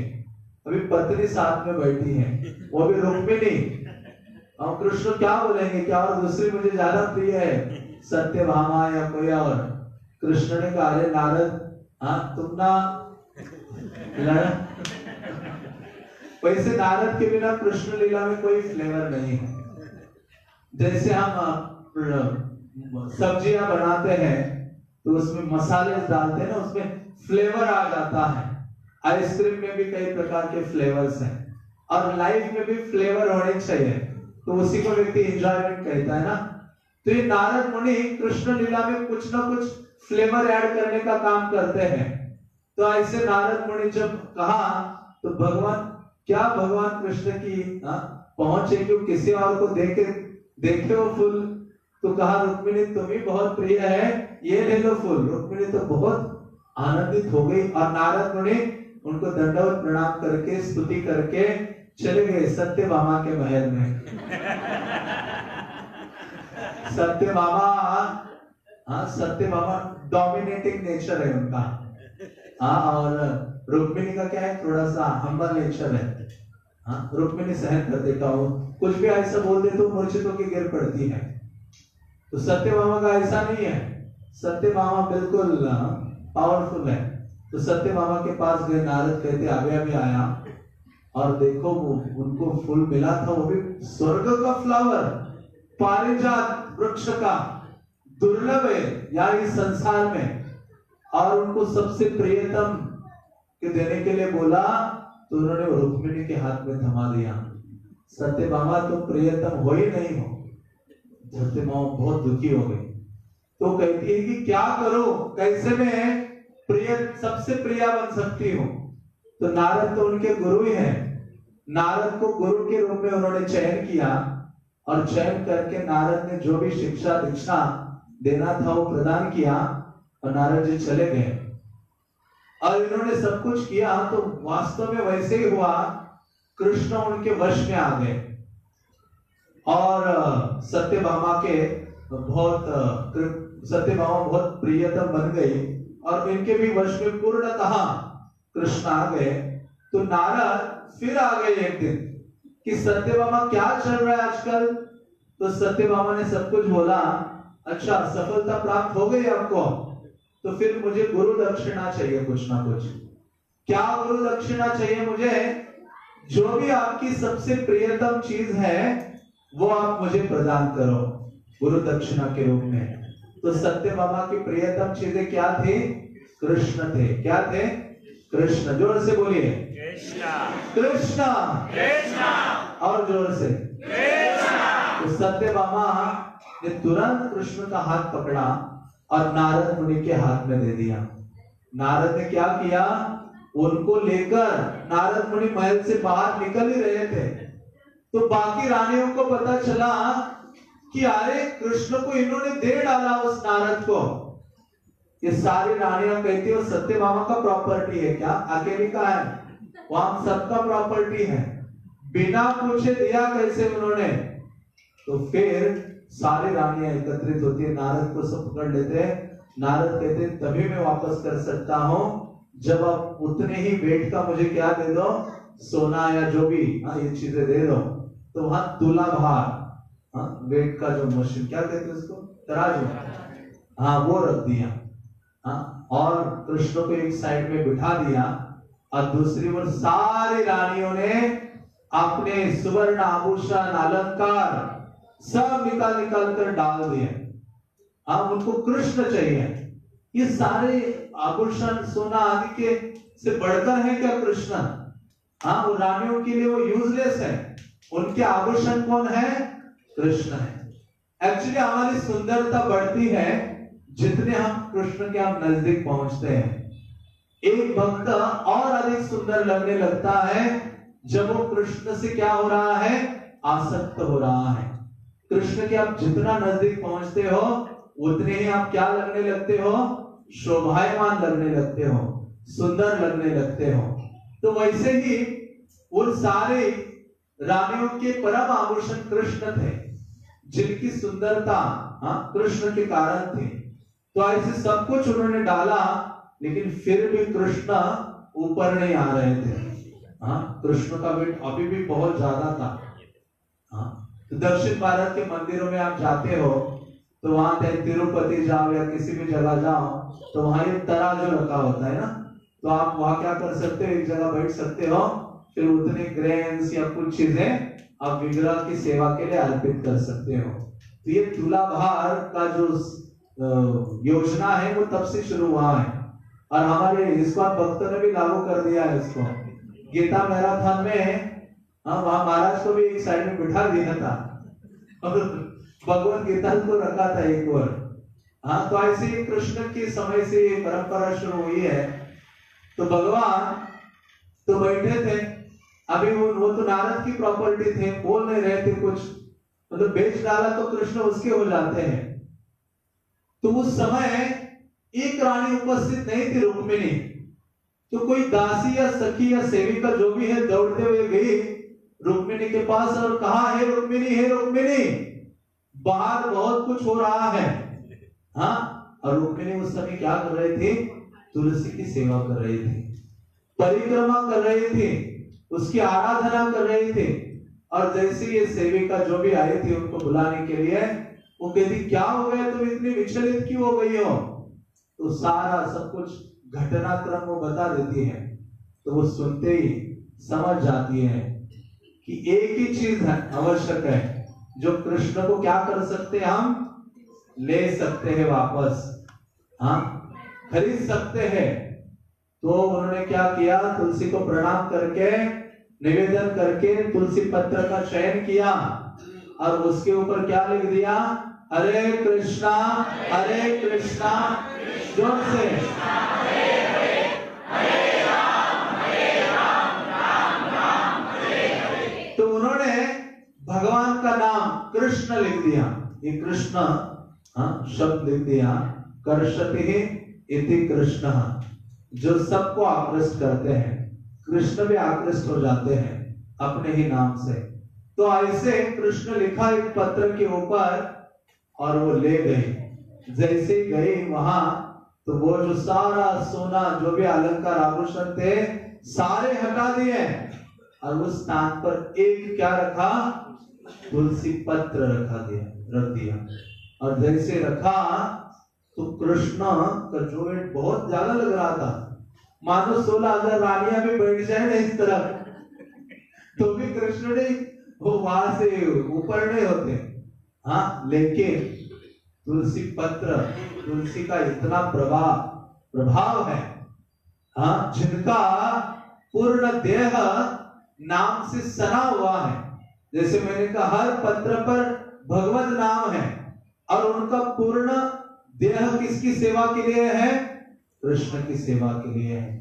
अभी पत्नी साथ में बैठी है, वो भी रुक्मिणी। और कृष्ण क्या बोलेंगे, क्या और दूसरी मुझे ज्यादा प्रिय है, सत्यभामा या कोई और? कृष्ण ने कहा, अरे नारद, हाँ तुम ना लड़। वैसे नारद के बिना कृष्ण लीला में कोई फ्लेवर नहीं है। जैसे हम सब्जियां बनाते हैं तो उसमें मसाले डालते हैं ना, उसमें फ्लेवर आ जाता है। आइसक्रीम में भी कई प्रकार के फ्लेवर्स हैं और लाइफ में भी फ्लेवर होने चाहिए, तो उसी को व्यक्ति एंजॉयमेंट कहता है ना। तो ये नारद मुनि कृष्ण लीला में कुछ ना कुछ फ्लेवर ऐड करने का काम करते हैं। तो ऐसे नारद मुनि जब कहा तो भगवान कृष्ण की पहुंच है कि किसी और को देखे वो फूल, तो कहा रुक्मिणी तुम्हें बहुत प्रिय है, ये ले लो फूल। रुक्मिणी तो बहुत आनंदित हो गई और नारद मुनि उनको दंडवत प्रणाम करके स्तुति करके चले गए सत्यभामा के महल में। सत्यभामा डोमिनेटिंग नेचर है उनका, और रुक्मिणी का क्या है, थोड़ा सा हम्बल नेचर है। रुक्मिणी सहन कर देता हूँ, कुछ भी ऐसा बोल दे तो मूर्छित होकर गिर पड़ती है। तो सत्यभामा का ऐसा नहीं है, सत्यभामा बिल्कुल पावरफुल है। तो सत्यभामा के पास गए, नारद कहते अभी आया और देखो वो उनको फूल मिला था, वो भी स्वर्ग का फ्लावर, पारिजात वृक्ष का, दुर्लभ है या इस संसार में, और उनको सबसे प्रियतम के देने के लिए बोला, तो उन्होंने रुक्मिणी के हाथ में थमा दिया। सत्यभामा तो प्रियतम हो ही नहीं हो। सत्यभामा बहुत दुखी हो गई, तो कहती है कि क्या करो, कैसे मैं सबसे प्रिया बन सकती हूँ? तो नारद तो उनके गुरु ही हैं। नारद को गुरु के रूप में उन्होंने चयन किया और चयन करके नारद ने जो भी शिक्षा दीक्षा देना था वो प्रदान किया और नारद जी चले गए। और इन्होंने सब कुछ किया तो वास्तव में वैसे ही हुआ, कृष्ण उनके वश में आ गए और सत्यभामा बहुत प्रियतम बन गई और इनके भी वश में पूर्णतः कृष्ण आ गए। तो नारद फिर आ गए एक दिन कि सत्यभामा क्या चल रहा है आजकल? तो सत्यभामा ने सब कुछ बोला, अच्छा सफलता प्राप्त हो गई आपको, तो फिर मुझे गुरु दक्षिणा चाहिए, कुछ ना कुछ। क्या गुरु दक्षिणा चाहिए मुझे? जो भी आपकी सबसे प्रियतम चीज है वो आप मुझे प्रदान करो गुरु दक्षिणा के रूप में। तो सत्यभामा की प्रियतम चीजें क्या थी? कृष्ण थे। क्या थे? कृष्ण। जोर से बोलिए, कृष्ण। और जोर से, तो सत्यभामा ने तुरंत कृष्ण का हाथ पकड़ा और नारद मुनि के हाथ में दे दिया। नारद ने क्या किया, उनको लेकर नारद मुनि महल से बाहर निकल ही रहे थे, तो बाकी रानियों को पता चला कि अरे कृष्ण को इन्होंने दे डाला उस नारद को। ये सारी रानियां कहती है सत्यभामा का प्रॉपर्टी है क्या? अकेली का है? वहां सबका प्रॉपर्टी है, बिना पूछे दिया कैसे उन्होंने? तो फिर सारी रानियां एकत्रित होती है, नारद को सब पकड़ लेते हैं। नारद कहते हैं तभी मैं वापस कर सकता हूं जब आप उतने ही वेट का मुझे क्या दे दो, सोना या जो भी ये चीजें दे दो। तो वहां तुला भार, वेट का जो मशीन क्या कहते हैं उसको, तराजू, वो रख दिया। और कृष्ण को एक साइड में बिठा दिया और दूसरी ओर सारी रानियों ने अपने सुवर्ण आभूषण अलंकार सब निकाल कर डाल दिए। अब उनको कृष्ण चाहिए। ये सारे आभूषण सोना आदि के से बढ़कर है क्या कृष्ण? वो रानियों के लिए वो यूजलेस है, उनके आभूषण कौन है? कृष्ण है। एक्चुअली हमारी सुंदरता बढ़ती है जितने हम कृष्ण के हम नजदीक पहुंचते हैं। एक भक्त और अधिक सुंदर लगने लगता है जब वो कृष्ण से क्या हो रहा है, आसक्त हो रहा है। कृष्ण के आप जितना नजदीक पहुंचते हो उतने ही आप क्या लगने लगते हो, शोभायमान लगने लगते हो, सुंदर लगने लगते हो। तो वैसे ही उन सारे रानियों के परम आभूषण कृष्ण थे, जिनकी सुंदरता कृष्ण के कारण थी। तो ऐसे सब कुछ उन्होंने डाला, लेकिन फिर भी कृष्ण ऊपर नहीं आ रहे थे। कृष्ण का वेट अभी भी बहुत ज्यादा था। तो दक्षिण भारत के मंदिरों में आप जाते हो तो वहां पे तिरुपति जाओ या किसी भी जगह जाओ तो वहां ये तराजू रखा होता है ना, तो आप वहां क्या कर सकते हो, एक जगह बैठ सकते हो, फिर उतने ग्रेन्स या कुछ चीजें आप विग्रह की सेवा के लिए अर्पित कर सकते हो। तो ये तुलाभार का जो योजना है वो तब से शुरू हुआ है, और हमारे इस्कॉन भक्तों ने भी लागू कर दिया है इसको। गीता मैराथन में वहां महाराज को भी एक साइड में बिठा दिया था और भगवत गीता को रखा था एक और। तो ऐसे कृष्ण के समय से ये परंपरा शुरू हुई है। तो भगवान तो बैठे थे, अभी वो तो नारद की प्रॉपर्टी थे, बोल नहीं रहे थे कुछ, मतलब बेच डाला तो कृष्ण उसके हो जाते हैं। तो उस समय एक रानी उपस्थित नहीं थी, रुक्मिणी। तो कोई दासी या सखी या सेविका जो भी है दौड़ते हुए गई रुक्मिणी के पास और कहा, हे रुक्मिणी, बाहर बहुत कुछ हो रहा है। और रुक्मिणी उस समय क्या कर रहे थे, तुलसी की सेवा कर रहे थे, परिक्रमा कर रहे थे, उसकी आराधना कर रहे थे। और जैसे ये सेविका जो भी आई थी उनको बुलाने के लिए, वो कहती, क्या हो गया, तुम इतनी विचलित क्यों हो गई हो? तो सारा सब कुछ घटनाक्रम वो बता देती है। तो वो सुनते ही समझ जाती है कि एक ही चीज है आवश्यक है, जो कृष्ण को क्या कर सकते हैं, हम ले सकते हैं वापस, खरीद सकते हैं। तो उन्होंने क्या किया, तुलसी को प्रणाम करके निवेदन करके तुलसी पत्र का चयन किया और उसके ऊपर क्या लिख दिया, हरे कृष्णा जोर से, तो उन्होंने भगवान का नाम कृष्ण लिख दिया। ये कृष्ण शब्द लिख दिया, कर्षति इति कृष्ण, जो सबको आकृष्ट करते हैं। कृष्ण भी आकृष्ट हो जाते हैं अपने ही नाम से। तो ऐसे कृष्ण लिखा एक पत्र के ऊपर और वो ले गए। जैसे गए वहां तो वो जो सारा सोना जो भी अलंकार आभूषण थे सारे हटा दिए और उस स्थान पर एक क्या रखा, तुलसी पत्र रख दिया। और जैसे रखा तो कृष्ण का जो वेट बहुत ज्यादा लग रहा था, मानो 16,000 रानियां भी बैठ जाए ना इस तरफ, तो भी कृष्ण ने वो वहां से ऊपर नहीं होते। लेकिन तुलसी का इतना प्रभाव है, जिनका पूर्ण देह नाम से सना हुआ है। जैसे मैंने कहा, हर पत्र पर भगवत नाम है और उनका पूर्ण देह किसकी सेवा के लिए है, कृष्ण की सेवा के लिए है।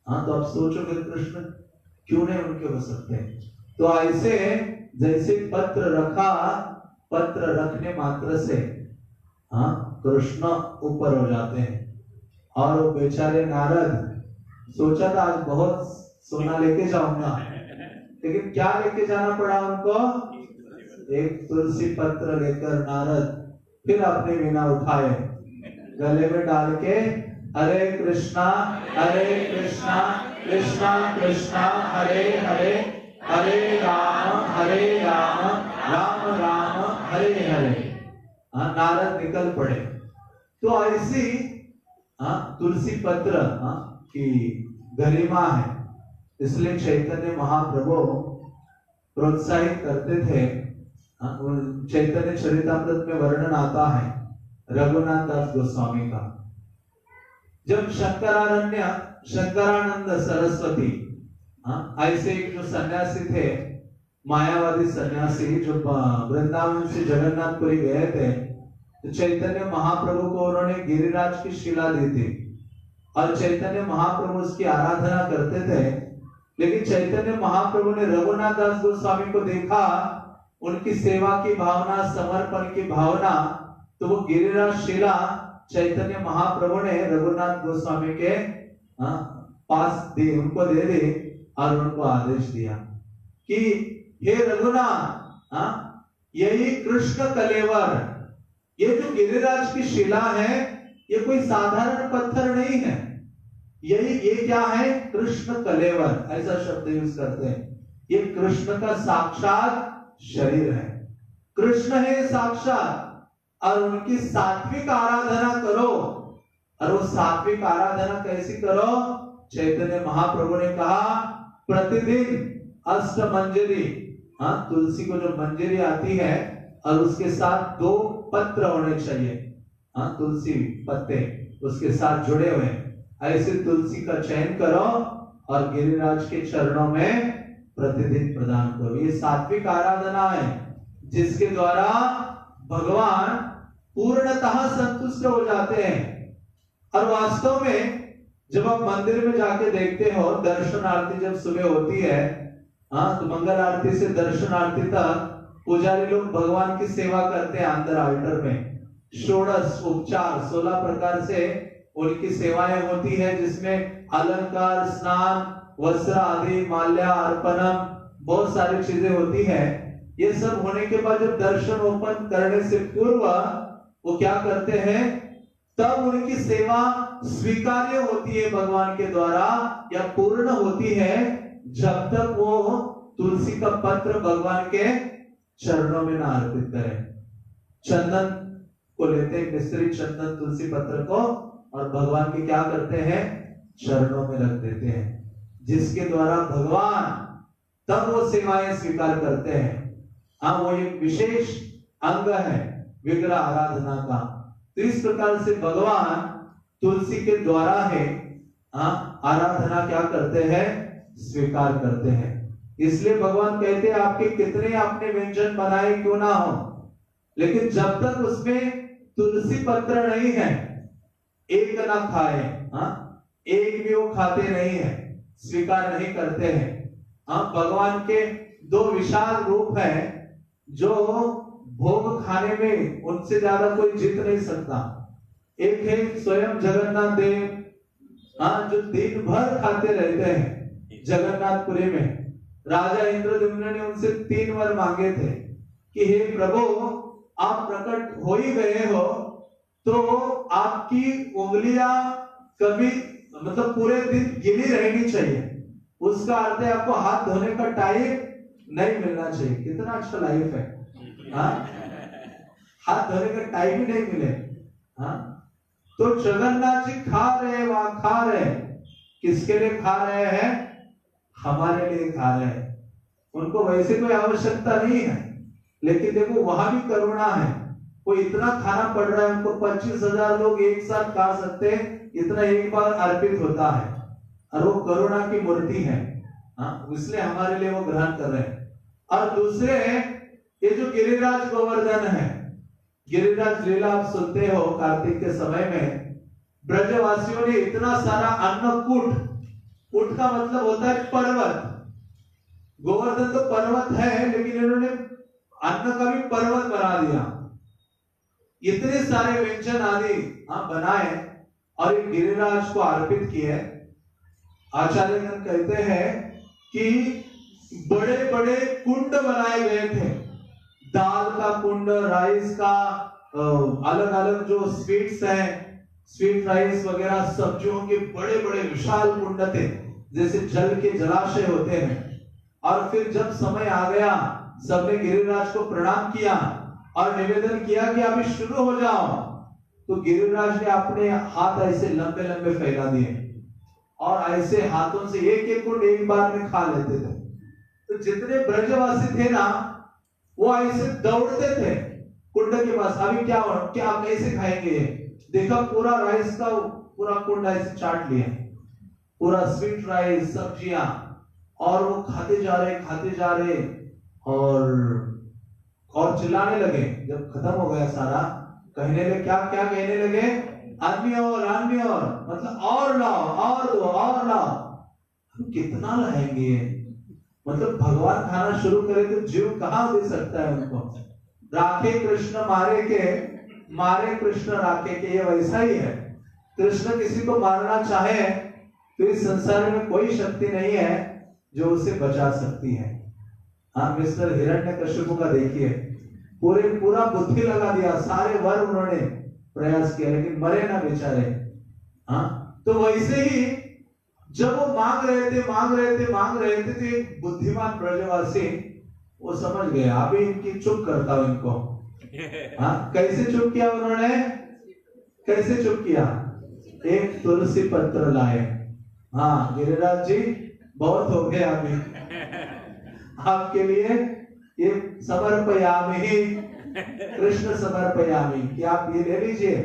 तो आप सोचोगे कृष्ण क्यों नहीं उनके हो सकते। तो ऐसे जैसे पत्र रखा, पत्र रखने मात्र से कृष्ण ऊपर हो जाते हैं। और वो बेचारे नारद सोचा था आज बहुत सोना लेके जाऊंगा, लेकिन क्या लेके जाना पड़ा उनको, एक तुलसी पत्र लेकर नारद फिर अपनी वीणा उठाए, गले में डाल के हरे कृष्णा कृष्णा कृष्णा हरे हरे, हरे राम राम राम हरे हरे। नारद निकल पड़े। तो ऐसी तुलसी पत्र की गरिमा है, इसलिए चैतन्य महाप्रभु प्रोत्साहित करते थे। चैतन्य चरितामृत में वर्णन आता है रघुनाथ दास गोस्वामी का, जब शंकरानंद सरस्वती ऐसे एक जो सन्यासी थे, मायावादी सन्यासी, जो वृंदावन से जगन्नाथपुरी गए थे, तो चैतन्य महाप्रभु को उन्होंने गिरिराज की शिला दी थी और चैतन्य महाप्रभु उसकी आराधना करते थे। लेकिन चैतन्य महाप्रभु ने रघुनाथ दास गोस्वामी को देखा, उनकी सेवा की भावना, समर्पण की भावना, तो वो गिरिराज शिला चैतन्य महाप्रभु ने रघुनाथ गोस्वामी के पास दी, उनको दे दी और उनको आदेश दिया कि हे रघुनाथ, हाँ, यही कृष्ण कलेवर, ये जो गिरिराज की शिला है ये कोई साधारण पत्थर नहीं है, ये क्या है? कृष्ण कलेवर, ऐसा शब्द यूज करते हैं। ये कृष्ण का साक्षात शरीर है, कृष्ण है साक्षात, और उनकी सात्विक आराधना करो। और वो सात्विक आराधना कैसी करो? चैतन्य महाप्रभु ने कहा प्रतिदिन अष्ट मंजरी, हाँ, तुलसी को जो मंजरी आती है और उसके साथ 2 पत्र होने चाहिए, हाँ, तुलसी पत्ते उसके साथ जुड़े हुए, ऐसे तुलसी का चयन करो और गिरिराज के चरणों में प्रतिदिन प्रदान करो। ये सात्विक आराधना है जिसके द्वारा भगवान पूर्णतः संतुष्ट हो जाते हैं। और वास्तव में जब आप मंदिर में जाके देखते हो, दर्शन आरती जब सुबह होती है, हाँ, तो मंगल आरती से दर्शन आरती तक पुजारी लोग भगवान की सेवा करते हैं अंदर आल्टर में। षोडश उपचार 16 प्रकार से उनकी सेवाएं होती है, जिसमें अलंकार, स्नान, वस्त्र आदि, माल्या अर्पणम, बहुत सारी चीजें होती है। ये सब होने के बाद जब दर्शन ओपन करने से पूर्व वो क्या करते हैं? तब उनकी सेवा स्वीकार्य होती है भगवान के द्वारा या पूर्ण होती है, जब तक वो तुलसी का पत्र भगवान के चरणों में ना अर्पित करें। चंदन को लेते हैं, मिस्त्री चंदन तुलसी पत्र को, और भगवान के क्या करते हैं? चरणों में रख देते हैं, जिसके द्वारा भगवान तब वो सेवाएं स्वीकार करते हैं। हाँ, वो एक विशेष अंग है विग्रह आराधना का। तो इस प्रकार से भगवान तुलसी के द्वारा है, हाँ, आराधना क्या करते हैं? स्वीकार करते हैं। इसलिए भगवान कहते हैं आपके कितने आपने व्यंजन बनाए क्यों ना हो, लेकिन जब तक उसमें तुलसी पत्र नहीं है, एक ना खाए, हाँ, एक भी वो खाते नहीं है, स्वीकार नहीं करते हैं। हाँ, भगवान के 2 विशाल रूप है जो भोग खाने में उनसे ज्यादा कोई जीत नहीं सकता। एक है स्वयं जगन्नाथ देव, हाँ, जो दिन भर खाते रहते हैं जगन्नाथपुरी में। राजा इंद्रद्युम्न ने उनसे 3 बार मांगे थे कि हे प्रभु, आप प्रकट हो ही गए हो तो आपकी उंगलियां कभी, मतलब पूरे दिन गिली रहनी चाहिए। उसका अर्थ है आपको हाथ धोने का टाइम नहीं मिलना चाहिए। कितना अच्छा लाइफ है, हाँ, हाथ धोने का टाइम ही नहीं मिले। हाँ, तो जगन्नाथ जी खा रहे, वहां खा रहे, किसके लिए खा रहे हैं? हमारे लिए खा रहे हैं। उनको वैसे कोई आवश्यकता नहीं है, लेकिन देखो वहां भी करुणा है। वो इतना खाना पड़ रहा है उनको, 25,000 लोग एक साथ खा सकते हैं, इतना एक बार अर्पित होता है, और वो करुणा की मूर्ति है। हाँ, इसलिए हमारे लिए वो ग्रहण कर रहे हैं। और दूसरे ये जो गिरिराज गोवर्धन है, गिरिराज लीला आप सुनते हो कार्तिक के समय में, ब्रजवासियों ने इतना सारा अन्नकूट, कूट का मतलब होता है पर्वत, गोवर्धन तो पर्वत है, लेकिन इन्होंने अन्न का भी पर्वत बना दिया। इतने सारे व्यंजन आदि, हाँ, बनाए और एक गिरिराज को अर्पित किए। आचार्यगण कहते हैं कि बड़े बड़े कुंड बनाए गए थे, दाल का कुंड, राइस का, अलग अलग जो स्वीट्स हैं, स्वीट राइस वगैरह सब्जियों के बड़े बड़े विशाल कुंड थे, जैसे जल के जलाशय होते हैं। और फिर जब समय आ गया, सबने गिरिराज को प्रणाम किया और निवेदन किया कि अभी शुरू हो जाओ, तो गिरिराज ने अपने हाथ ऐसे लंबे लंबे फैला दिए और ऐसे हाथों से एक एक कुंड एक बार में खा लेते थे। तो जितने ब्रजवासी थे ना, वो ऐसे दौड़ते थे कुंड के पास, अभी क्या कैसे खाएंगे। देखा पूरा राइस का पूरा कुंड ऐसे चाट लिया, पूरा स्वीट राइस, सब्जियां, और वो खाते जा रहे और चिल्लाने लगे। जब खत्म हो गया सारा, कहने लगे, क्या कहने लगे? अन्य और, मतलब और लाओ, और दो, और लाओ। कितना लाएंगे? मतलब भगवान खाना शुरू करे तो जीव कहां दे सकता है उनको? राखे कृष्ण मारे कृष्ण राखे के, ये वैसा ही है। कृष्ण किसी को मारना चाहे तो इस संसार में कोई शक्ति नहीं है जो उसे बचा सकती है। हाँ, मिस्टर हिरण्यकशिपु का देखिए, पूरा बुद्धि लगा दिया, सारे वर उन्होंने प्रयास किया लेकिन मरे ना बेचारे। हाँ, तो वैसे ही जब वो मांग रहे थे तो एक बुद्धिमान ब्रजवासी वो समझ गए, अभी इनकी चुप करता हूं इनको। हाँ, कैसे चुप किया उन्होंने? कैसे चुप किया? एक तुलसी पत्र लाए। हाँ गिरिराज जी, बहुत हो गया अभी आपके लिए ये समर्पयामि, कृष्ण समर्पयामि, कि आप ये ले लीजिए,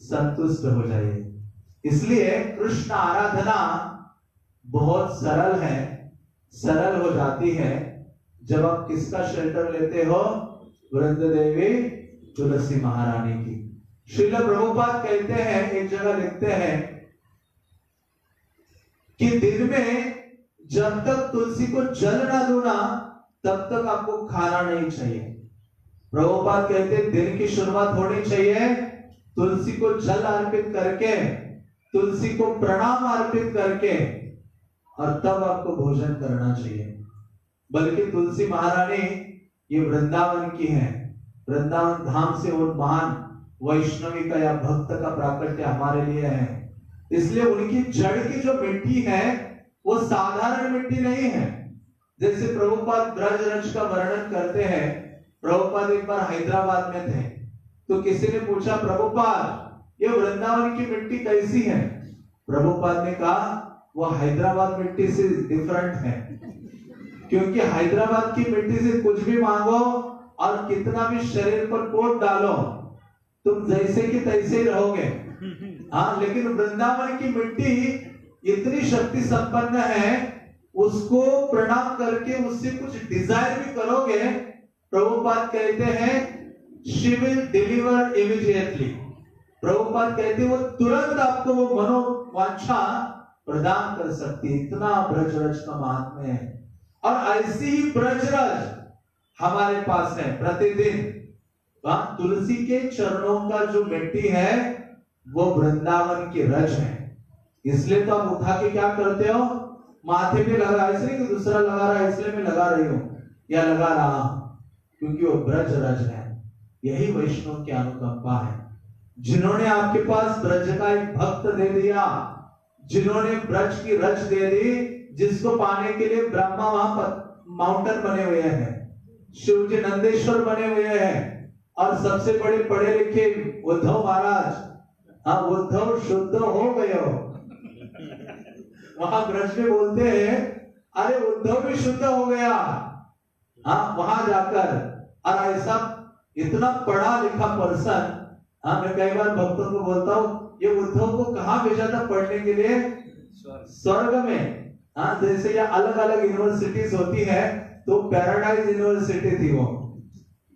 संतुष्ट हो जाइए। इसलिए कृष्ण आराधना बहुत सरल है, सरल हो जाती है जब आप किसका शेल्टर लेते हो? वृंद देवी तुलसी महारानी की। श्रील प्रभुपाद कहते हैं, एक जगह लिखते हैं कि दिन में जब तक तुलसी को जल ना दो ना, तब तक आपको खाना नहीं चाहिए। प्रभुपाद कहते हैं दिन की शुरुआत होनी चाहिए तुलसी को जल अर्पित करके, तुलसी को प्रणाम अर्पित करके, और तब आपको भोजन करना चाहिए। बल्कि तुलसी महारानी ये वृंदावन की है, वृंदावन धाम से वो महान वैष्णवी का या भक्त का प्राकट्य हमारे लिए है। इसलिए उनकी जड़ की जो मिट्टी है वो साधारण मिट्टी नहीं है। जैसे प्रभुपाद ब्रज रज का वर्णन करते हैं, प्रभुपाद एक बार हैदराबाद में थे, तो किसी ने पूछा प्रभुपाद ये वृंदावन की मिट्टी कैसी है? प्रभुपाद ने कहा वो हैदराबाद मिट्टी से डिफरेंट है, क्योंकि हैदराबाद की मिट्टी से कुछ भी मांगो और कितना भी शरीर पर कोट डालो, तुम जैसे कि तैसे ही रहोगे। हाँ, लेकिन वृंदावन की मिट्टी इतनी शक्ति संपन्न है, उसको प्रणाम करके उससे कुछ डिजायर भी करोगे, प्रभुपाद कहते हैं she will deliver immediately। Prabhupada कहते हैं वो तुरंत आपको वो मनोवांछा प्रदान कर सकती है। इतना ब्रजरज का महात्म्य है। और ऐसी ही ब्रजरज हमारे पास है प्रतिदिन। तुलसी के चरणों का जो मिट्टी है वो वृंदावन की रज है। इसलिए तो आप उठा के क्या करते हो? माथे पे लगा, इसलिए कि दूसरा लगा रहा है इसलिए मैं लगा रही हूं या लगा रहा हूं, क्योंकि वो ब्रज रज है। यही वैष्णव की अनुकंपा है, जिन्होंने आपके पास ब्रज का एक भक्त दे दिया, जिन्होंने ब्रज की रज दे दी, जिसको पाने के लिए ब्रह्मा वहां पर माउंटेन बने हुए हैं, शिव जी नंदेश्वर बने हुए हैं, और सबसे बड़े पढ़े लिखे उद्धव महाराज। हाँ, उद्धव शुद्ध हो गए हो। वहां ब्रज में बोलते हैं अरे उद्धव भी शुद्ध हो गया। हाँ, वहां जाकर, और ऐसा इतना पढ़ा लिखा पर्सन। हाँ, मैं कई बार भक्तों को बोलता हूँ ये उद्धव को कहाँ भेजा था पढ़ने के लिए? स्वर्ग में। हाँ, जैसे ये अलग अलग यूनिवर्सिटीज होती है, तो पैराडाइज यूनिवर्सिटी थी वो,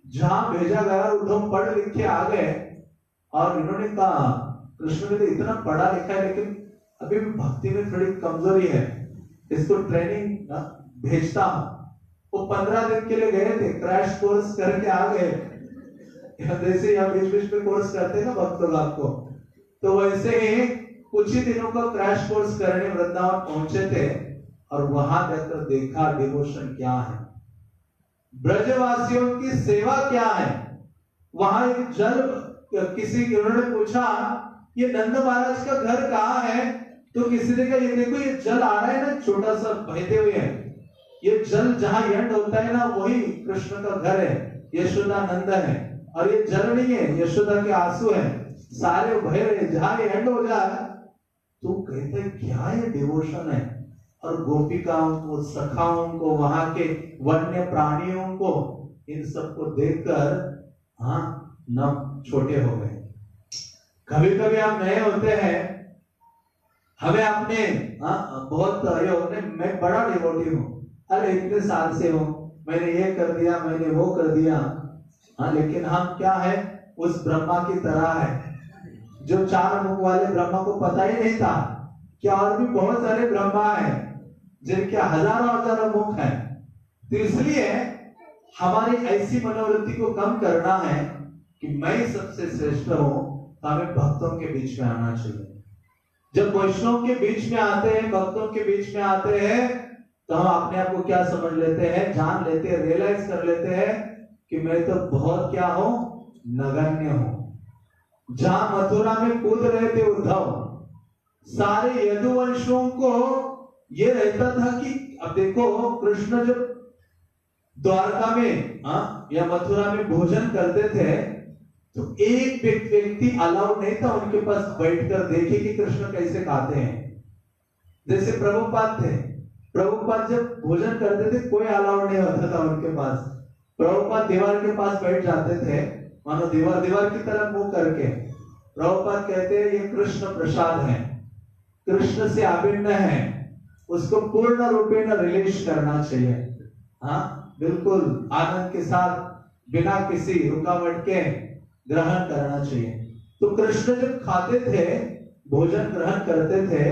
जहां भेजा गया, उद्धव पढ़ लिख के आ गए। और इन्होंने कहा कृष्ण ने तो इतना पढ़ा लिखा है लेकिन अभी भी भक्ति में थोड़ी कमजोरी है, इसको ट्रेनिंग भेजता हूं। वो 15 दिन के लिए गए थे, क्रैश कोर्स करके आ गए। जैसे यहाँ बीच बीच में कोर्स करते हैं ना भक्त लोग आपको, तो वैसे ही कुछ ही दिनों का क्रैश कोर्स करने वृंदावन पहुंचे थे, और वहां जाकर देखा डिवोशन क्या है, ब्रजवासियों की सेवा क्या है। वहां एक जल, किसी उन्होंने पूछा ये नंद महाराज का घर कहाँ है? तो किसी ने कहा ये देखो ये जल आ रहा है ना, छोटा सा बहते हुए है, ये जल जहां एंड होता है ना वही कृष्ण का घर है, यशोदा नंद है। और ये जल नहीं है, यशोदा के आंसू है, सारे भय रहे, जहां एंड हो जाए तो कहते हैं क्या ये डिवोशन है। और गोपिकाओं को, सखाओं को, वहां के वन्य प्राणियों को, इन सबको देखकर हाँ नम छोटे हो गए। कभी कभी आप नए होते हैं, हमें आपने बहुत ये होते, मैं बड़ा डिवोटी हूँ, अरे इतने साल से हूँ, मैंने ये कर दिया, मैंने वो कर दिया। हाँ, लेकिन हम क्या है, उस ब्रह्मा की तरह है जो 4 मुख वाले ब्रह्मा को पता ही नहीं था कि और भी बहुत सारे ब्रह्मा हैं जिनके हजारों हजारों मुख हैं। तो इसलिए हमारी ऐसी मनोवृत्ति को कम करना है कि मैं सबसे श्रेष्ठ हूं, तो हमें भक्तों के बीच में आना चाहिए। जब वैष्णव के बीच में आते हैं, भक्तों के बीच में आते हैं, तो हम अपने आप को क्या समझ लेते हैं, जान लेते हैं, रियलाइज कर लेते हैं कि मैं तो बहुत क्या हूं, नगण्य हूं। जहां मथुरा में कूद रहे थे उद्धव, सारे यदुवंशियों को ये रहता था कि अब देखो कृष्ण जब द्वारका में या मथुरा में भोजन करते थे तो एक व्यक्ति अलाउड नहीं था उनके पास बैठकर देखे कि कृष्ण कैसे खाते हैं। जैसे प्रभुपाद थे, प्रभुपाद जब भोजन करते थे कोई अलाउड नहीं होता था उनके पास। प्रभुपाद दीवार के पास बैठ जाते थे, मानो दीवार की तरफ मुंह करके। प्रभुपाद कहते हैं ये कृष्ण प्रसाद है, कृष्ण से अभिन्न है, उसको पूर्ण रूपेण रिलीज करना चाहिए। हाँ, बिल्कुल आनंद के साथ बिना किसी रुकावट के ग्रहण करना चाहिए। तो कृष्ण जब खाते थे, भोजन ग्रहण करते थे,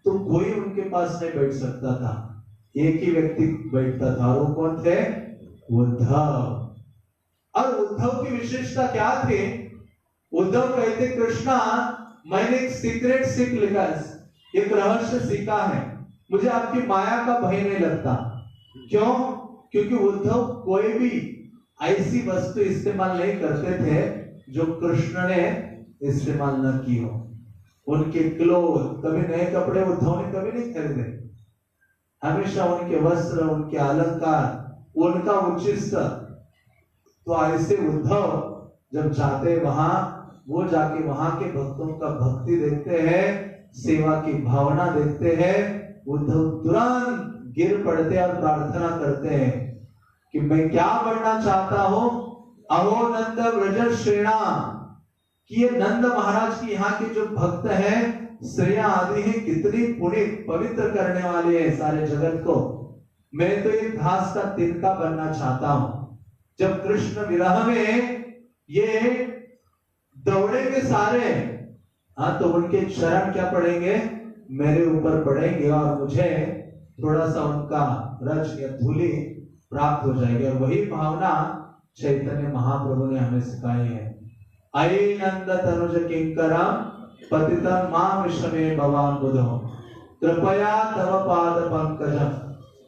तो कोई उनके पास नहीं बैठ सकता था, एक ही व्यक्ति बैठता था और वो कौन थे, उद्धव। और उद्धव की विशेषता क्या थी? उद्धव कहते कृष्णा मैंने एक सीक्रेट सीख लिखा, एक रहस्य सीखा है, मुझे आपकी माया का भय नहीं लगता। क्यों? क्योंकि उद्धव कोई भी ऐसी वस्तु इस्तेमाल नहीं करते थे जो कृष्ण ने इस्तेमाल न की हो। उनके क्लोथ, कभी नए कपड़े उद्धव ने कभी नहीं खरीदे, हमेशा उनके वस्त्र, उनके अलंकार, उनका उच्चिष्ट। तो ऐसे उद्धव जब जाते वहां, वो जाके वहां के भक्तों का भक्ति देखते हैं, सेवा की भावना देखते हैं, उद्धव तुरंत गिर पड़ते और प्रार्थना करते हैं कि मैं क्या बनना चाहता हूं, अहो नंद व्रज श्रेणा, कि ये नंद महाराज की यहाँ के जो भक्त हैं, श्रेया आदि हैं, कितनी पुनीत पवित्र करने वाले हैं सारे जगत को। मैं तो एक घास का तिनका बनना चाहता हूं। जब कृष्ण विरह में ये दौड़ेंगे सारे, हाँ, तो उनके चरण क्या पड़ेंगे, मेरे ऊपर पड़ेंगे और मुझे थोड़ा सा उनका रज या धूलि प्राप्त हो जाएगी। और वही भावना चैतन्य महाप्रभु ने हमें सिखाई है। अये नंद तनुज किंकरा पतितं मां विषमे भवान बुधो, कृपया तव पाद पंकजं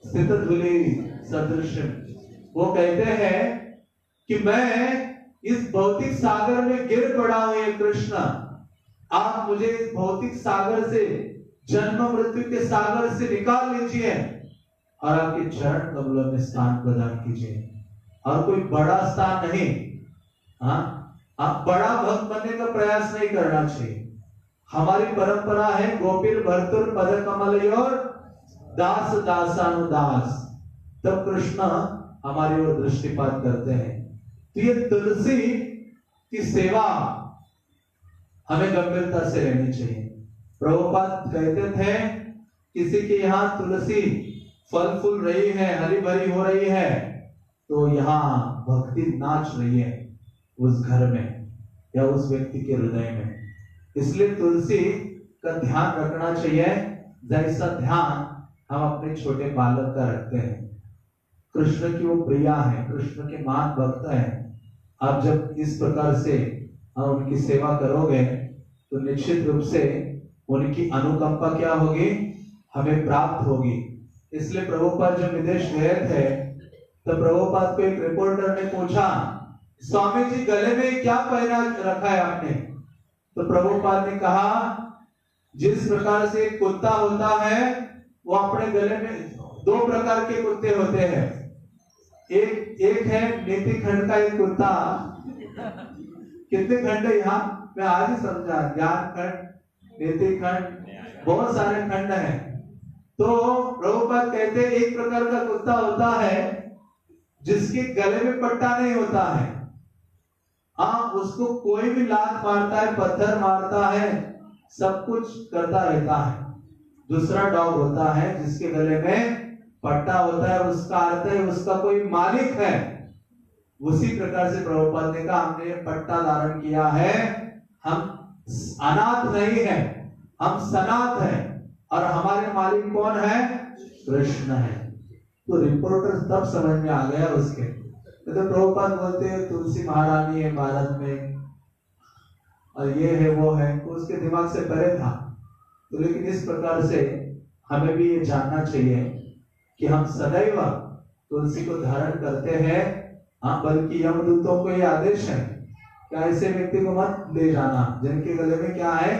स्थित धूलि सदृशं। वो कहते हैं कि मैं इस भौतिक सागर में गिर पड़ा हूं, ये कृष्ण, आप मुझे इस भौतिक सागर से, जन्म मृत्यु के सागर से निकाल लीजिए और आपके चरण कमलों में स्थान प्रदान कीजिए। और कोई बड़ा स्थान नहीं, हाँ, आप बड़ा भक्त बनने का प्रयास नहीं करना चाहिए। हमारी परंपरा है गोपीर भर्तुर पद कमलयोर दास दासानुदास, तब कृष्ण हमारी ओर दृष्टिपात करते हैं। तो ये तुलसी की सेवा हमें गंभीरता से लेनी चाहिए। प्रभुपाद कहते थे किसी के यहाँ तुलसी फल फूल रही है, हरी भरी हो रही है, तो यहाँ भक्ति नाच रही है उस घर में या उस व्यक्ति के हृदय में। इसलिए तुलसी का ध्यान रखना चाहिए, जैसा ध्यान हम अपने छोटे बालक का रखते हैं। कृष्ण की वो प्रिया है, कृष्ण के महान भक्त है। आप जब इस प्रकार से उनकी सेवा करोगे तो निश्चित रूप से उनकी अनुकंपा क्या होगी, हमें प्राप्त होगी। इसलिए प्रभुपाद जब विदेश गए थे तो प्रभुपाद को एक रिपोर्टर ने पूछा, स्वामी जी गले में क्या पहना रखा है आपने? तो प्रभुपाद ने कहा, जिस प्रकार से एक कुत्ता होता है वो अपने गले में, दो प्रकार के कुत्ते होते हैं, एक है नीति खंड का एक कुत्ता। कितने खंड है यहाँ, मैं आज ही समझा, ज्ञान खंड, नीति खंड, बहुत सारे खंड हैं। तो प्रभुपाद कहते हैं एक प्रकार का कुत्ता होता है जिसके गले में पट्टा नहीं होता है, हाँ, उसको कोई भी लात मारता है, पत्थर मारता है, सब कुछ करता रहता है। दूसरा डॉग होता है जिसके गले में पट्टा होता है, उसका अर्थ है उसका कोई मालिक है। उसी प्रकार से प्रभुपाद ने कहा, हमने पट्टा धारण किया है, हम अनाथ नहीं है, हम सनाथ है और हमारे मालिक कौन है, कृष्ण है। तो रिपोर्टर तब समझ में आ गया उसके। तो प्रभुपाद बोलते हैं तुलसी महारानी है भारत में और ये है वो है, तो उसके दिमाग से परे था। तो लेकिन इस प्रकार से हमें भी ये जानना चाहिए कि हम सदैव तुलसी को धारण करते हैं। हाँ, बल्कि यमदूतों को ये आदेश है कि ऐसे व्यक्ति को मत ले जाना जिनके गले में क्या है,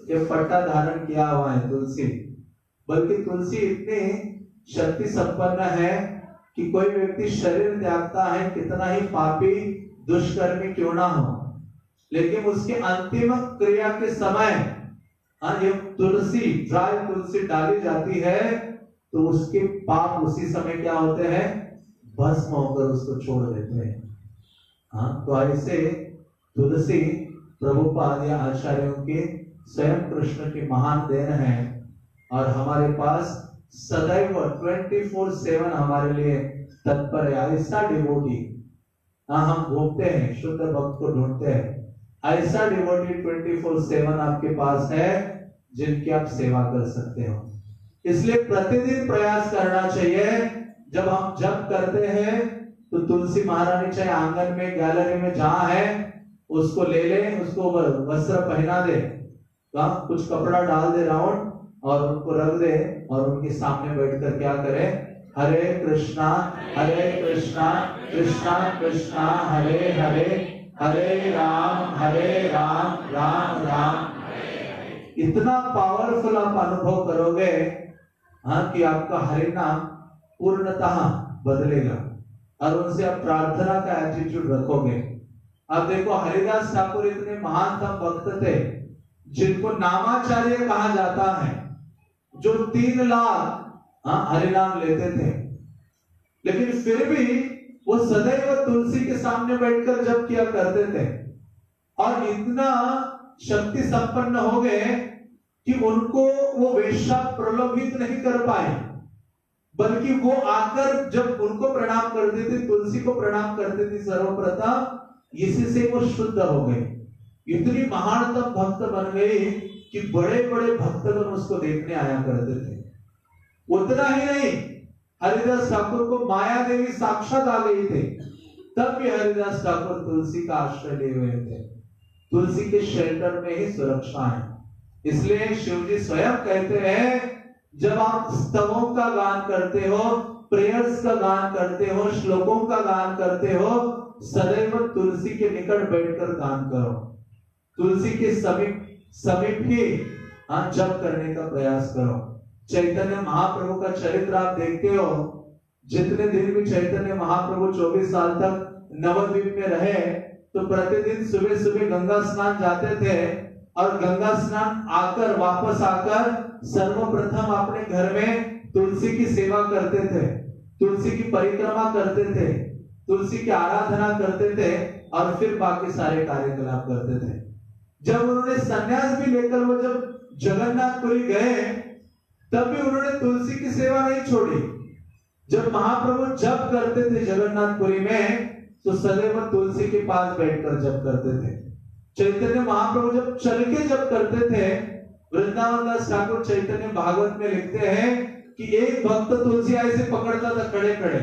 ये पट्टा धारण किया हुआ है तुलसी। बल्कि तुलसी इतनी शक्ति संपन्न है कि कोई व्यक्ति शरीर त्यागता है, कितना ही पापी दुष्कर्मी क्यों ना हो, लेकिन उसके अंतिम क्रिया के समय ये तुलसी, ड्राई तुलसी डाली जाती है तो उसके पाप उसी समय क्या होते हैं, भस्म होकर उसको छोड़ देते हैं। हाँ, तो ऐसे तुलसी प्रभुपाद या आचार्यों के स्वयं कृष्ण की महान देन है और हमारे पास सदैव 24/7 हमारे लिए तत्पर है। ऐसा डिवोटी, हम घूमते हैं, शुद्ध भक्त को ढूंढते हैं, ऐसा डिवोटी 24/7 आपके पास है जिनकी आप सेवा कर सकते हो। इसलिए प्रतिदिन प्रयास करना चाहिए। जब हम जप करते हैं तो तुलसी महारानी चाहे आंगन में, गैलरी में जहां है उसको ले ले, उसको वस्त्र पहना दे, कुछ कपड़ा डाल दे राउंड और उनको रख दे और उनके सामने बैठकर क्या करे, हरे कृष्णा कृष्णा कृष्णा हरे हरे, हरे राम राम राम। इतना पावरफुल आप अनुभव करोगे कि आपका हरि नाम पूर्णतः बदलेगा और उनसे आप प्रार्थना का एटीट्यूड रखोगे। अब देखो, हरिदास ठाकुर इतने महान भक्त थे जिनको नामाचार्य कहा जाता है, जो 3 लाख हरिनाम लेते थे, लेकिन फिर भी वो सदैव तुलसी के सामने बैठकर जप किया करते थे और इतना शक्ति संपन्न हो गए कि उनको वो वेश्या प्रलोभित नहीं कर पाए, बल्कि वो आकर जब उनको प्रणाम करते थे, तुलसी को प्रणाम करते थे सर्वप्रथम, इसी से वो शुद्ध हो गए। इतनी महानतम भक्त बन गई कि बड़े बड़े भक्तगण उसको देखने आया करते थे। उतना ही नहीं, हरिदास ठाकुर को माया देवी साक्षात आ गई थी, तब भी हरिदास ठाकुर तुलसी का आश्रय लिए हुए थे। तुलसी के शेल्टर में ही सुरक्षा है। इसलिए शिव जी स्वयं कहते हैं, जब आप स्तवों का गान करते हो, प्रेयर्स का गान करते हो, श्लोकों का गान करते हो, सदैव तुलसी के निकट बैठकर गान करो, तुलसी के समीप ही जप करने का प्रयास करो। चैतन्य महाप्रभु का चरित्र आप देखते हो, जितने दिन भी चैतन्य महाप्रभु 24 साल तक नवद्वीप में रहे, तो प्रतिदिन सुबह सुबह गंगा स्नान जाते थे और गंगा स्नान आकर वापस आकर सर्वप्रथम अपने घर में तुलसी की सेवा करते थे, तुलसी की परिक्रमा करते थे, तुलसी की आराधना करते थे और फिर बाकी सारे कार्यकलाप करते थे। जब उन्होंने संन्यास भी लेकर वो जब जगन्नाथपुरी गए, तब भी उन्होंने तुलसी की सेवा नहीं छोड़ी। जब महाप्रभु जप करते थे जगन्नाथपुरी में, तो सदैव तुलसी के पास बैठकर जप करते थे। चैतन्य महाप्रभु जब चल के जप करते थे, वृंदावन दास ठाकुर चैतन्य भागवत में लिखते हैं कि एक भक्त तुलसी ऐसे पकड़ता था खड़े खड़े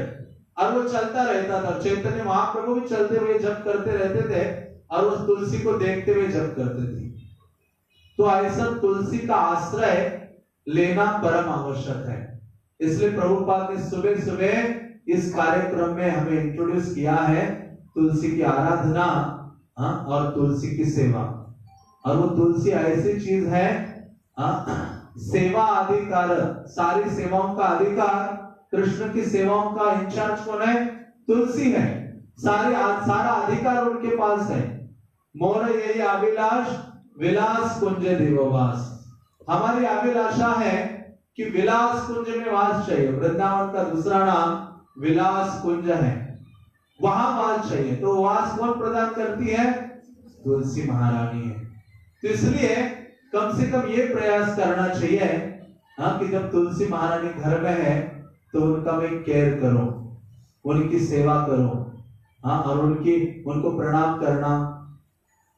और वो चलता रहता था। चैतन्य महाप्रभु भी चलते हुए जप करते रहते थे और उस तुलसी को देखते हुए जप करते थे। तो ऐसा तुलसी का आश्रय लेना परम आवश्यक है। इसलिए प्रभुपाद ने सुबह सुबह इस कार्यक्रम में हमें इंट्रोड्यूस किया है तुलसी की आराधना और तुलसी की सेवा। और वो तुलसी ऐसी चीज है, सेवा अधिकार, सारी सेवाओं का अधिकार, कृष्ण की सेवाओं का इंचार्ज कौन है? तुलसी है। सारा अधिकार उनके पास है। मोर यही अभिलाष विलास कुंज देववास। हमारी अभिलाषा है कि विलास कुंज में वास चाहिए। वृंदावन का दूसरा नाम विलास कुंज है, वहां वास चाहिए। तो वास कौन प्रदान करती है? तुलसी महारानी है। तो इसलिए कम से कम ये प्रयास करना चाहिए कि जब तुलसी महारानी घर में है तो उनका मैं केयर करो, उनकी सेवा करो, और उनको प्रणाम करना,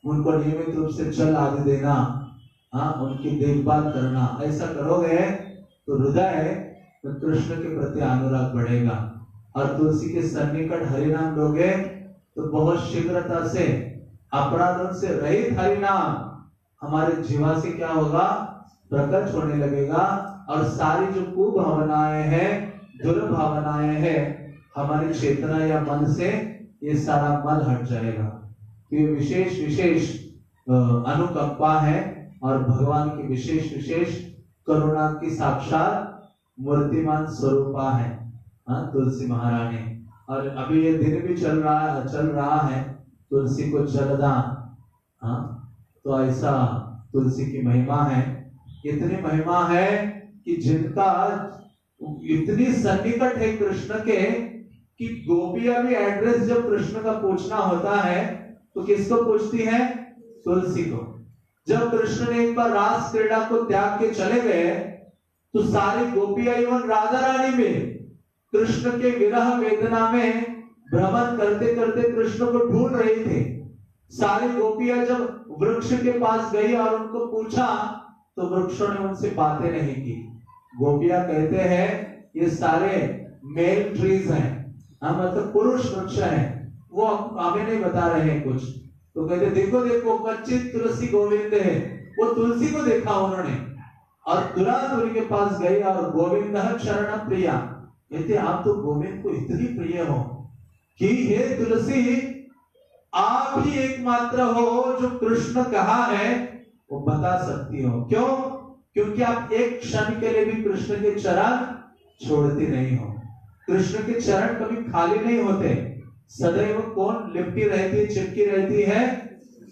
उनको नियमित रूप से जल आदि देना, उनकी देखभाल करना। ऐसा करोगे तो हृदय तो कृष्ण के प्रति अनुराग बढ़ेगा। और तुलसी के सन्निकट हरिनाम लोगे तो बहुत शीघ्रता से अपराधों से रहित हरिनाम हमारे जीवा से क्या होगा? प्रकट होने लगेगा और सारी जो कुभावनाएं हैं दुर्भावनाएं हैं हमारी चेतना या मन से, ये सारा मल हट जाएगा। तो ये विशेष विशेष अनुकंपा है और भगवान की विशेष विशेष करुणा की साक्षात मूर्तिमान स्वरूपा है तुलसी महारानी। और अभी ये दिन भी चल रहा है तुलसी को जलदान। तो ऐसा तुलसी की महिमा है, इतनी महिमा है कि जिनका इतनी सन्निकट है कृष्ण के कि गोपियां भी एड्रेस जब कृष्ण का पूछना होता है तो किसको पूछती है? तुलसी को। जब कृष्ण ने एक बार रास क्रीड़ा को त्याग के चले गए तो सारी गोपियां एवं राधा रानी में कृष्ण के विरह वेदना में भ्रमण करते करते कृष्ण को ढूंढ रही थी। सारी गोपियां जब वृक्ष के पास गई और उनको पूछा तो वृक्षों ने उनसे बातें नहीं की। गोपियां कहते हैं ये सारे मेल ट्रीज हैं, मतलब पुरुष वृक्ष हैं, वो हमें नहीं बता रहे हैं कुछ। तो कहते देखो देखो कच्चित तुलसी गोविंद है, वो तुलसी को देखा उन्होंने और तुरंत उनके पास गए और गोविंद शरण प्रिया, कहते आप तो गोविंद को इतनी प्रिय हो कि हे तुलसी आप ही एकमात्र हो जो कृष्ण कहा है वो बता सकती हो। क्यों? क्योंकि आप एक क्षण के लिए भी कृष्ण के चरण छोड़ती नहीं हो। कृष्ण के चरण कभी खाली नहीं होते, सदैव कौन लिपटी रहती है, चिपकी रहती है?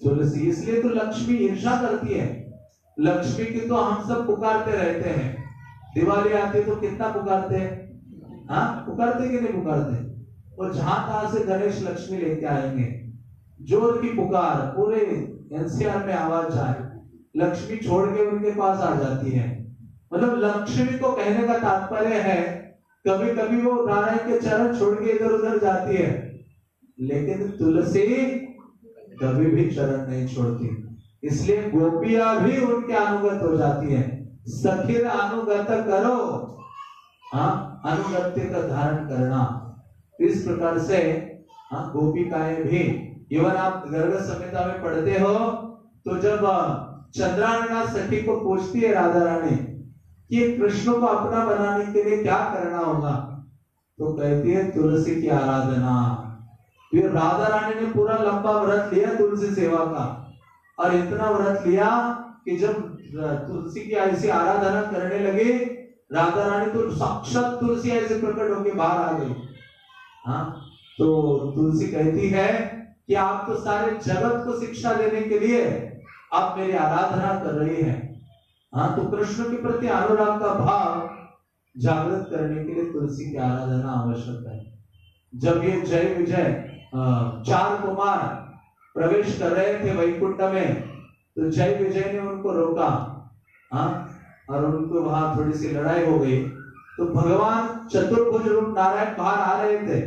तुलसी। इसलिए तो लक्ष्मी ईर्षा करती है। लक्ष्मी की तो हम सब पुकारते रहते हैं, दिवाली आती तो कितना पुकारते हैं, पुकारते कि नहीं पुकारते? और जहां तहां से गणेश लक्ष्मी लेके आएंगे, जोर की पुकार पूरे एनसीआर में आवाज जाए, लक्ष्मी छोड़ के उनके पास आ जाती है। मतलब लक्ष्मी को कहने का तात्पर्य है कभी कभी वो नारायण के चरण छोड़ के इधर उधर जाती है, लेकिन तुलसी कभी भी चरण नहीं छोड़ती। इसलिए गोपियां भी उनके अनुगत हो जाती है। सखीर अनुगत करो, अनुगत्य का धारण करना। इस प्रकार से गोपिकाएं भी, इवन आप गर्ग संहिता में पढ़ते हो तो जब चंद्रानना सखी को पूछती है राधा रानी कि कृष्ण को अपना बनाने के लिए क्या करना होगा, तो कहती है तुलसी की आराधना। फिर राधा रानी ने पूरा लंबा व्रत लिया तुलसी सेवा का, और इतना व्रत लिया कि जब तुलसी की ऐसी आराधना करने लगे राधा रानी तो साक्षात तुलसी ऐसे प्रकट होकर बाहर आ गई। तो तुलसी कहती है कि आप तो सारे जगत को शिक्षा देने के लिए आप मेरी आराधना कर रही हैं। तो कृष्ण के प्रति अनुराग का भाव जागृत करने के लिए तुलसी की आराधना आवश्यक है। जब ये जय विजय 4 कुमार प्रवेश कर रहे थे वैकुंठ में, तो जय विजय ने उनको रोका, और उनको वहां थोड़ी सी लड़ाई हो गई। तो भगवान चतुर्भुज रूप नारायण बाहर आ रहे थे,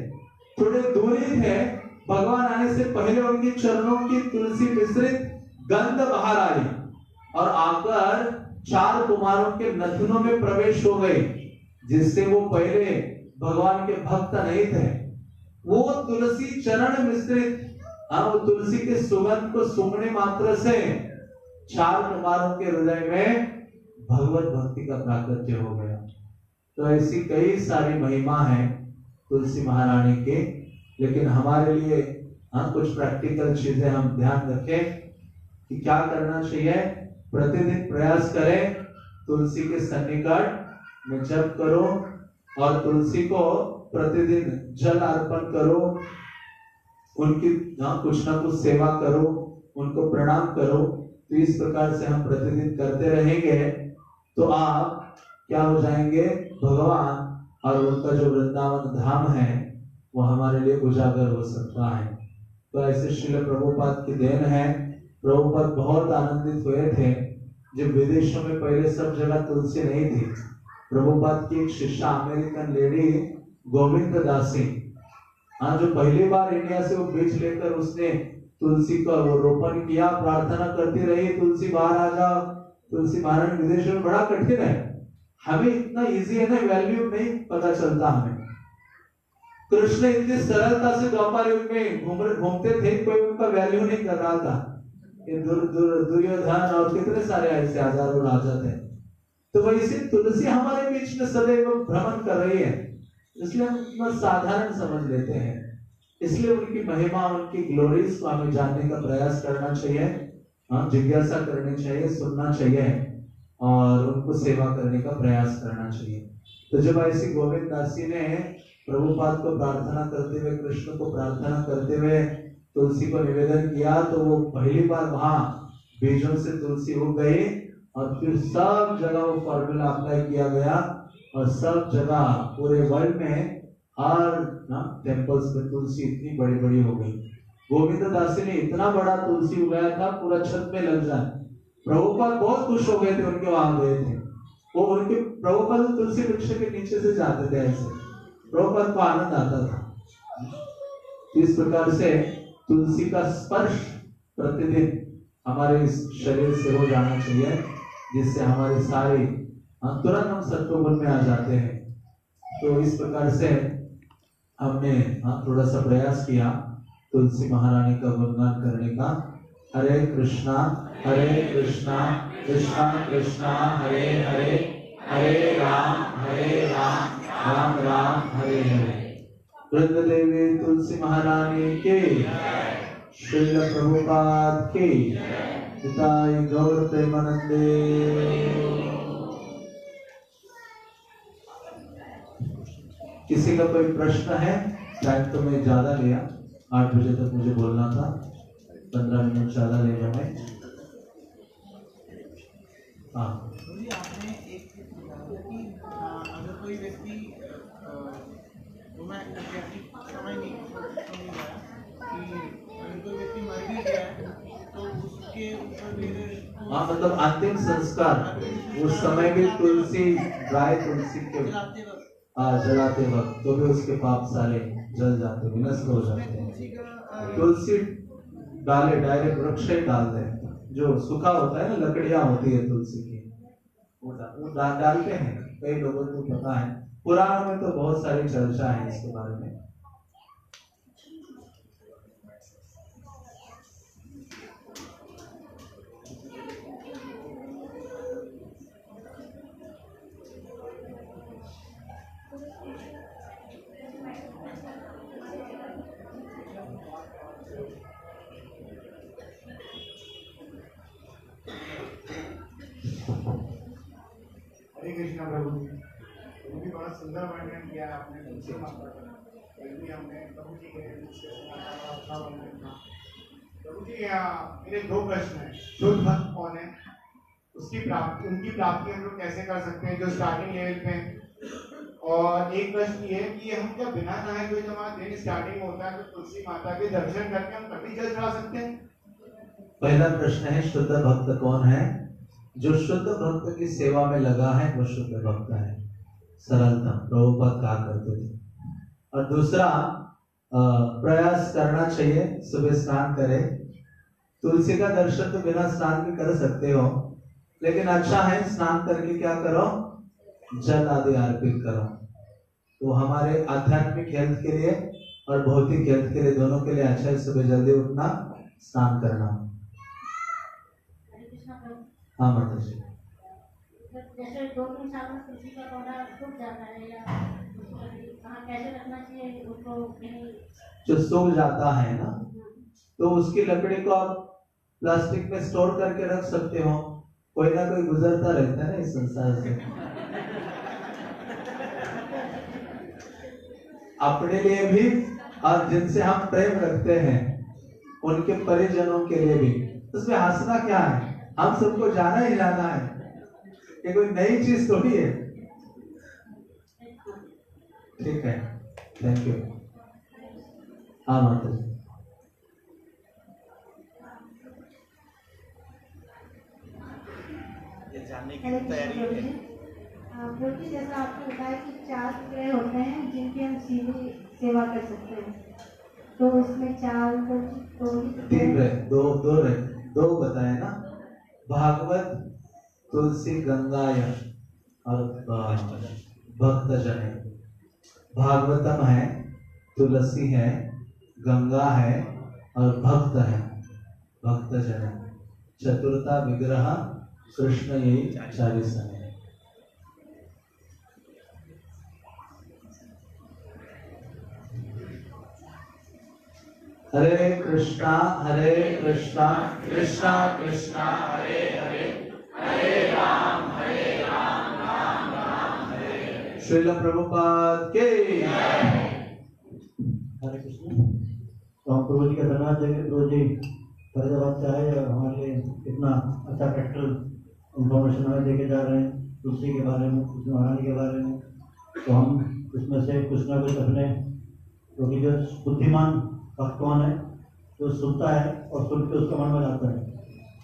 थोड़े दूरी थे, भगवान आने से पहले उनके चरणों की तुलसी मिश्रित गंध बाहर आई और आकर 4 कुमारों के नथुनों में प्रवेश हो गए, जिससे वो पहले भगवान के भक्त नहीं थे। वो तुलसी चरण मिश्रित, वो तुलसी के सुगंध को सूंघने मात्र से 4 कुमारों के हृदय में भगवत भक्ति का प्राकट्य हो गया। तो ऐसी कई सारी महिमा है तुलसी महारानी के, लेकिन हमारे लिए कुछ प्रैक्टिकल चीजें हम ध्यान रखें कि क्या करना चाहिए। प्रतिदिन प्रयास करें तुलसी के सन्निकट में जप करो और तुलसी को प्रतिदिन जल अर्पण करो, उनकी कुछ ना कुछ सेवा करो, उनको प्रणाम करो। तो इस प्रकार से हम प्रतिदिन करते रहेंगे तो आप क्या हो जाएंगे, भगवान और उनका जो वृंदावन धाम है वो हमारे लिए उजागर हो सकता है। तो ऐसे श्रील प्रभुपाद की देन है। प्रभुपाद बहुत आनंदित हुए थे जब विदेशों में पहले सब जगह तुलसी नहीं थी। प्रभुपाद की एक शिष्या अमेरिकन लेडी गोविंद दासी, जो पहली बार इंडिया से वो बीज लेकर उसने तुलसी का वो रोपण किया, प्रार्थना करती रही तुलसी बाहर आ जाओ। तुलसी महाराज विदेशों में बड़ा कठिन है, हमें इतना इजी है ना, वैल्यू नहीं पता चलता हमें। कृष्ण इतनी सरलता से द्वापर युग में घूमते थे, कोई उनका वैल्यू नहीं कर रहा था। दुर्योधन और कितने सारे ऐसे हजारों राजा थे। तो वैसे तुलसी हमारे बीच में सदैव भ्रमण कर रही है। इसलिए हम बस साधारण समझ लेते हैं। इसलिए उनकी महिमा, उनकी ग्लोरीज को हमें जानने का प्रयास करना चाहिए, हम जिज्ञासा करनी चाहिए, सुनना चाहिए और उनको सेवा करने का प्रयास करना चाहिए। तो जब ऐसी गोविंद दास जी ने प्रभुपाद को प्रार्थना करते हुए, कृष्ण को प्रार्थना करते हुए तुलसी को निवेदन किया, तो वो पहली बार वहां बीजों से तुलसी उग गई और फिर सब जगह वो फॉर्मूला अप्लाई किया गया और सब जगह पूरे वर्ल्ड में हर टेम्पल्स में तुलसी इतनी बड़ी बड़ी हो गई। गोविंद दास जी ने इतना बड़ा तुलसी उगाया था, पूरा छत में लग जाए। प्रभुपाद बहुत खुश हो गए थे, उनके वहां गए थे वो। उनके प्रभुपाद तुलसी वृक्ष के नीचे से जाते थे, ऐसे प्रभुपाद को आनंद आता था। इस प्रकार से तुलसी का स्पर्श प्रतिदिन हमारे इस शरीर से हो जाना चाहिए, जिससे हमारे सारे तुरंत हम सत्वगुण में आ जाते हैं। तो इस प्रकार से हमने थोड़ा सा प्रयास किया तुलसी महारानी का गुणगान करने का। हरे कृष्णा कृष्णा कृष्णा हरे हरे, हरे राम राम राम हरे हरे। वृंद देवी तुलसी महारानी के, श्रील प्रभुपाद के, पिताई गौर प्रेमानंदे। किसी का कोई प्रश्न है? टाइम तो मैं ज्यादा लिया, 8 बजे तक मुझे बोलना था, 15 मिनट ज्यादा ले जाए। हाँ, आपने एक कि अगर कोई व्यक्ति तो मैं समझ नहीं आया कि अगर कोई व्यक्ति मर भी गया है तो उसके ऊपर फिर हाँ, मतलब अंतिम संस्कार उस समय भी तुलसी, ड्राई तुलसी के जलाते वक्त तो भी उसके पाप सारे जल जाते, विनष्ट हो जाते हैं। तुलसी डाले, डायरेक्ट वृक्ष ही डाल दे, जो सूखा होता है ना, लकड़ियां होती है तुलसी की, वो डालते हैं। कई लोगों को पता है, पुराणों में तो बहुत सारी चर्चा है इसके बारे में। हरे कृष्णा प्रभु जी, भी बड़ा सुंदर वर्णन किया आपने तुलसी माता का। भी हमने प्रभु जी के अच्छा वर्णन था। प्रभु जी, मेरे 2 प्रश्न हैं। शुद्ध भक्त कौन है, उसकी प्राप्ति, उनकी प्राप्ति हम लोग कैसे कर सकते हैं जो स्टार्टिंग लेवल पे हैं? और एक प्रश्न ये है कि हम जब बिना नहाए हुए हमारा दिन स्टार्टिंग होता है तो तुलसी माता के दर्शन करके हम तभी जल चढ़ा सकते हैं? पहला प्रश्न है, शुद्ध भक्त कौन है? जो शुद्ध भक्त की सेवा में लगा है वो शुद्ध भक्त है। सरलता प्रभुपाद कहा करते थे। और दूसरा, प्रयास करना चाहिए, सुबह स्नान करे। तुलसी का दर्शन तो बिना स्नान के कर सकते हो, लेकिन अच्छा है स्नान करके क्या करो, जल आदि अर्पित करो। तो हमारे आध्यात्मिक हेल्थ के लिए और भौतिक हेल्थ के लिए, दोनों के लिए अच्छा है सुबह जल्दी उठना, स्नान करना। हाँ माता जी, जैसे 2-3 साल में तुलसी का पौधा सूख जाता है या कैसे रखना चाहिए उसको? जो सूख जाता है ना, तो उसकी लकड़ी को आप प्लास्टिक में स्टोर करके रख सकते हो। कोई ना कोई गुजरता रहता है ना इस संसार से। अपने लिए भी और जिनसे हम प्रेम रखते हैं उनके परिजनों के लिए भी। उसमें हंसना क्या है, हम सबको जाना ही जाना है, ये कोई नई चीज थोड़ी है। ठीक है, थैंक यू। हाँ माता जी, ये जानने की तैयारी है। बोलती जैसा आपने बताया कि 4 ग्रह होते हैं जिनकी हम सीधी सेवा कर सकते हैं, तो उसमें 4 तीन रहे, दो बताए ना, भागवत, तुलसी, गंगा और भक्तजन है। भागवतम है, तुलसी है, गंगा है और भक्त है, भक्तजन है। चतुर्था विग्रह कृष्ण, यही 40 है। हरे कृष्णा कृष्णा कृष्णा हरे हरे श्रील प्रभुपाद के हरे कृष्ण। तो हम प्रभु जी का धन्यवाद देंगे। प्रभु जी फरीदाबाद से आए और हमारे लिए इतना अच्छा प्रैक्टिकल इंफॉर्मेशन हमें देके जा रहे हैं तुलसी के बारे में, तुलसी महारानी के बारे में। तो हम उसमें से कुछ ना कुछ अपने, क्योंकि जो बुद्धिमान भक्त कौन है, जो सुनता है और सुन के उसका मन में लाता है।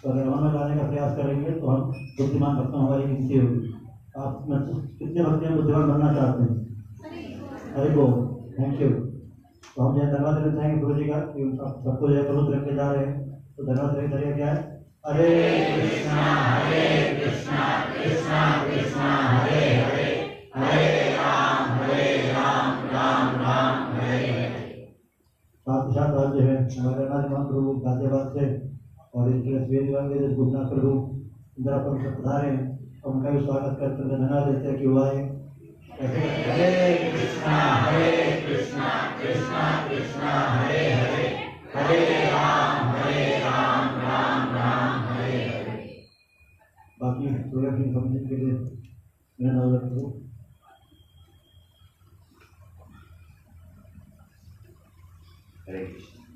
तो अगर मन में लाने का प्रयास करेंगे तो हम बुद्धिमान भक्त हमारी गिनती होगी। आप में से कितने भक्त हैं बुद्धिमान बनना चाहते हैं? हरे बोल, थैंक यू। तो हम यहाँ धन्यवाद देना चाहेंगे गुरु जी का कि सबको जो है प्रबुद्ध रख के जा रहे हैं। तो धन्यवाद देने का तरीका क्या है? हरे कृष्णा कृष्णा कृष्णा हरे हरे, हरे राम राम राम हरे हरे। साथ ही साथ आज जो है हमारे अनादिमान प्रभु गाजियाबाद से और इनके वेद गुरुनाथ प्रभु इंदिरा पर पधारे हैं और उनका भी स्वागत करते हुए धन्यवाद देते हैं कि वो आए। हरे कृष्णा कृष्णा कृष्णा हरे हरे, हरे राम राम हरे हरे। बाकी थोड़ा भी समझने के लिए मैं नजर करूँ। हरे कृष्ण।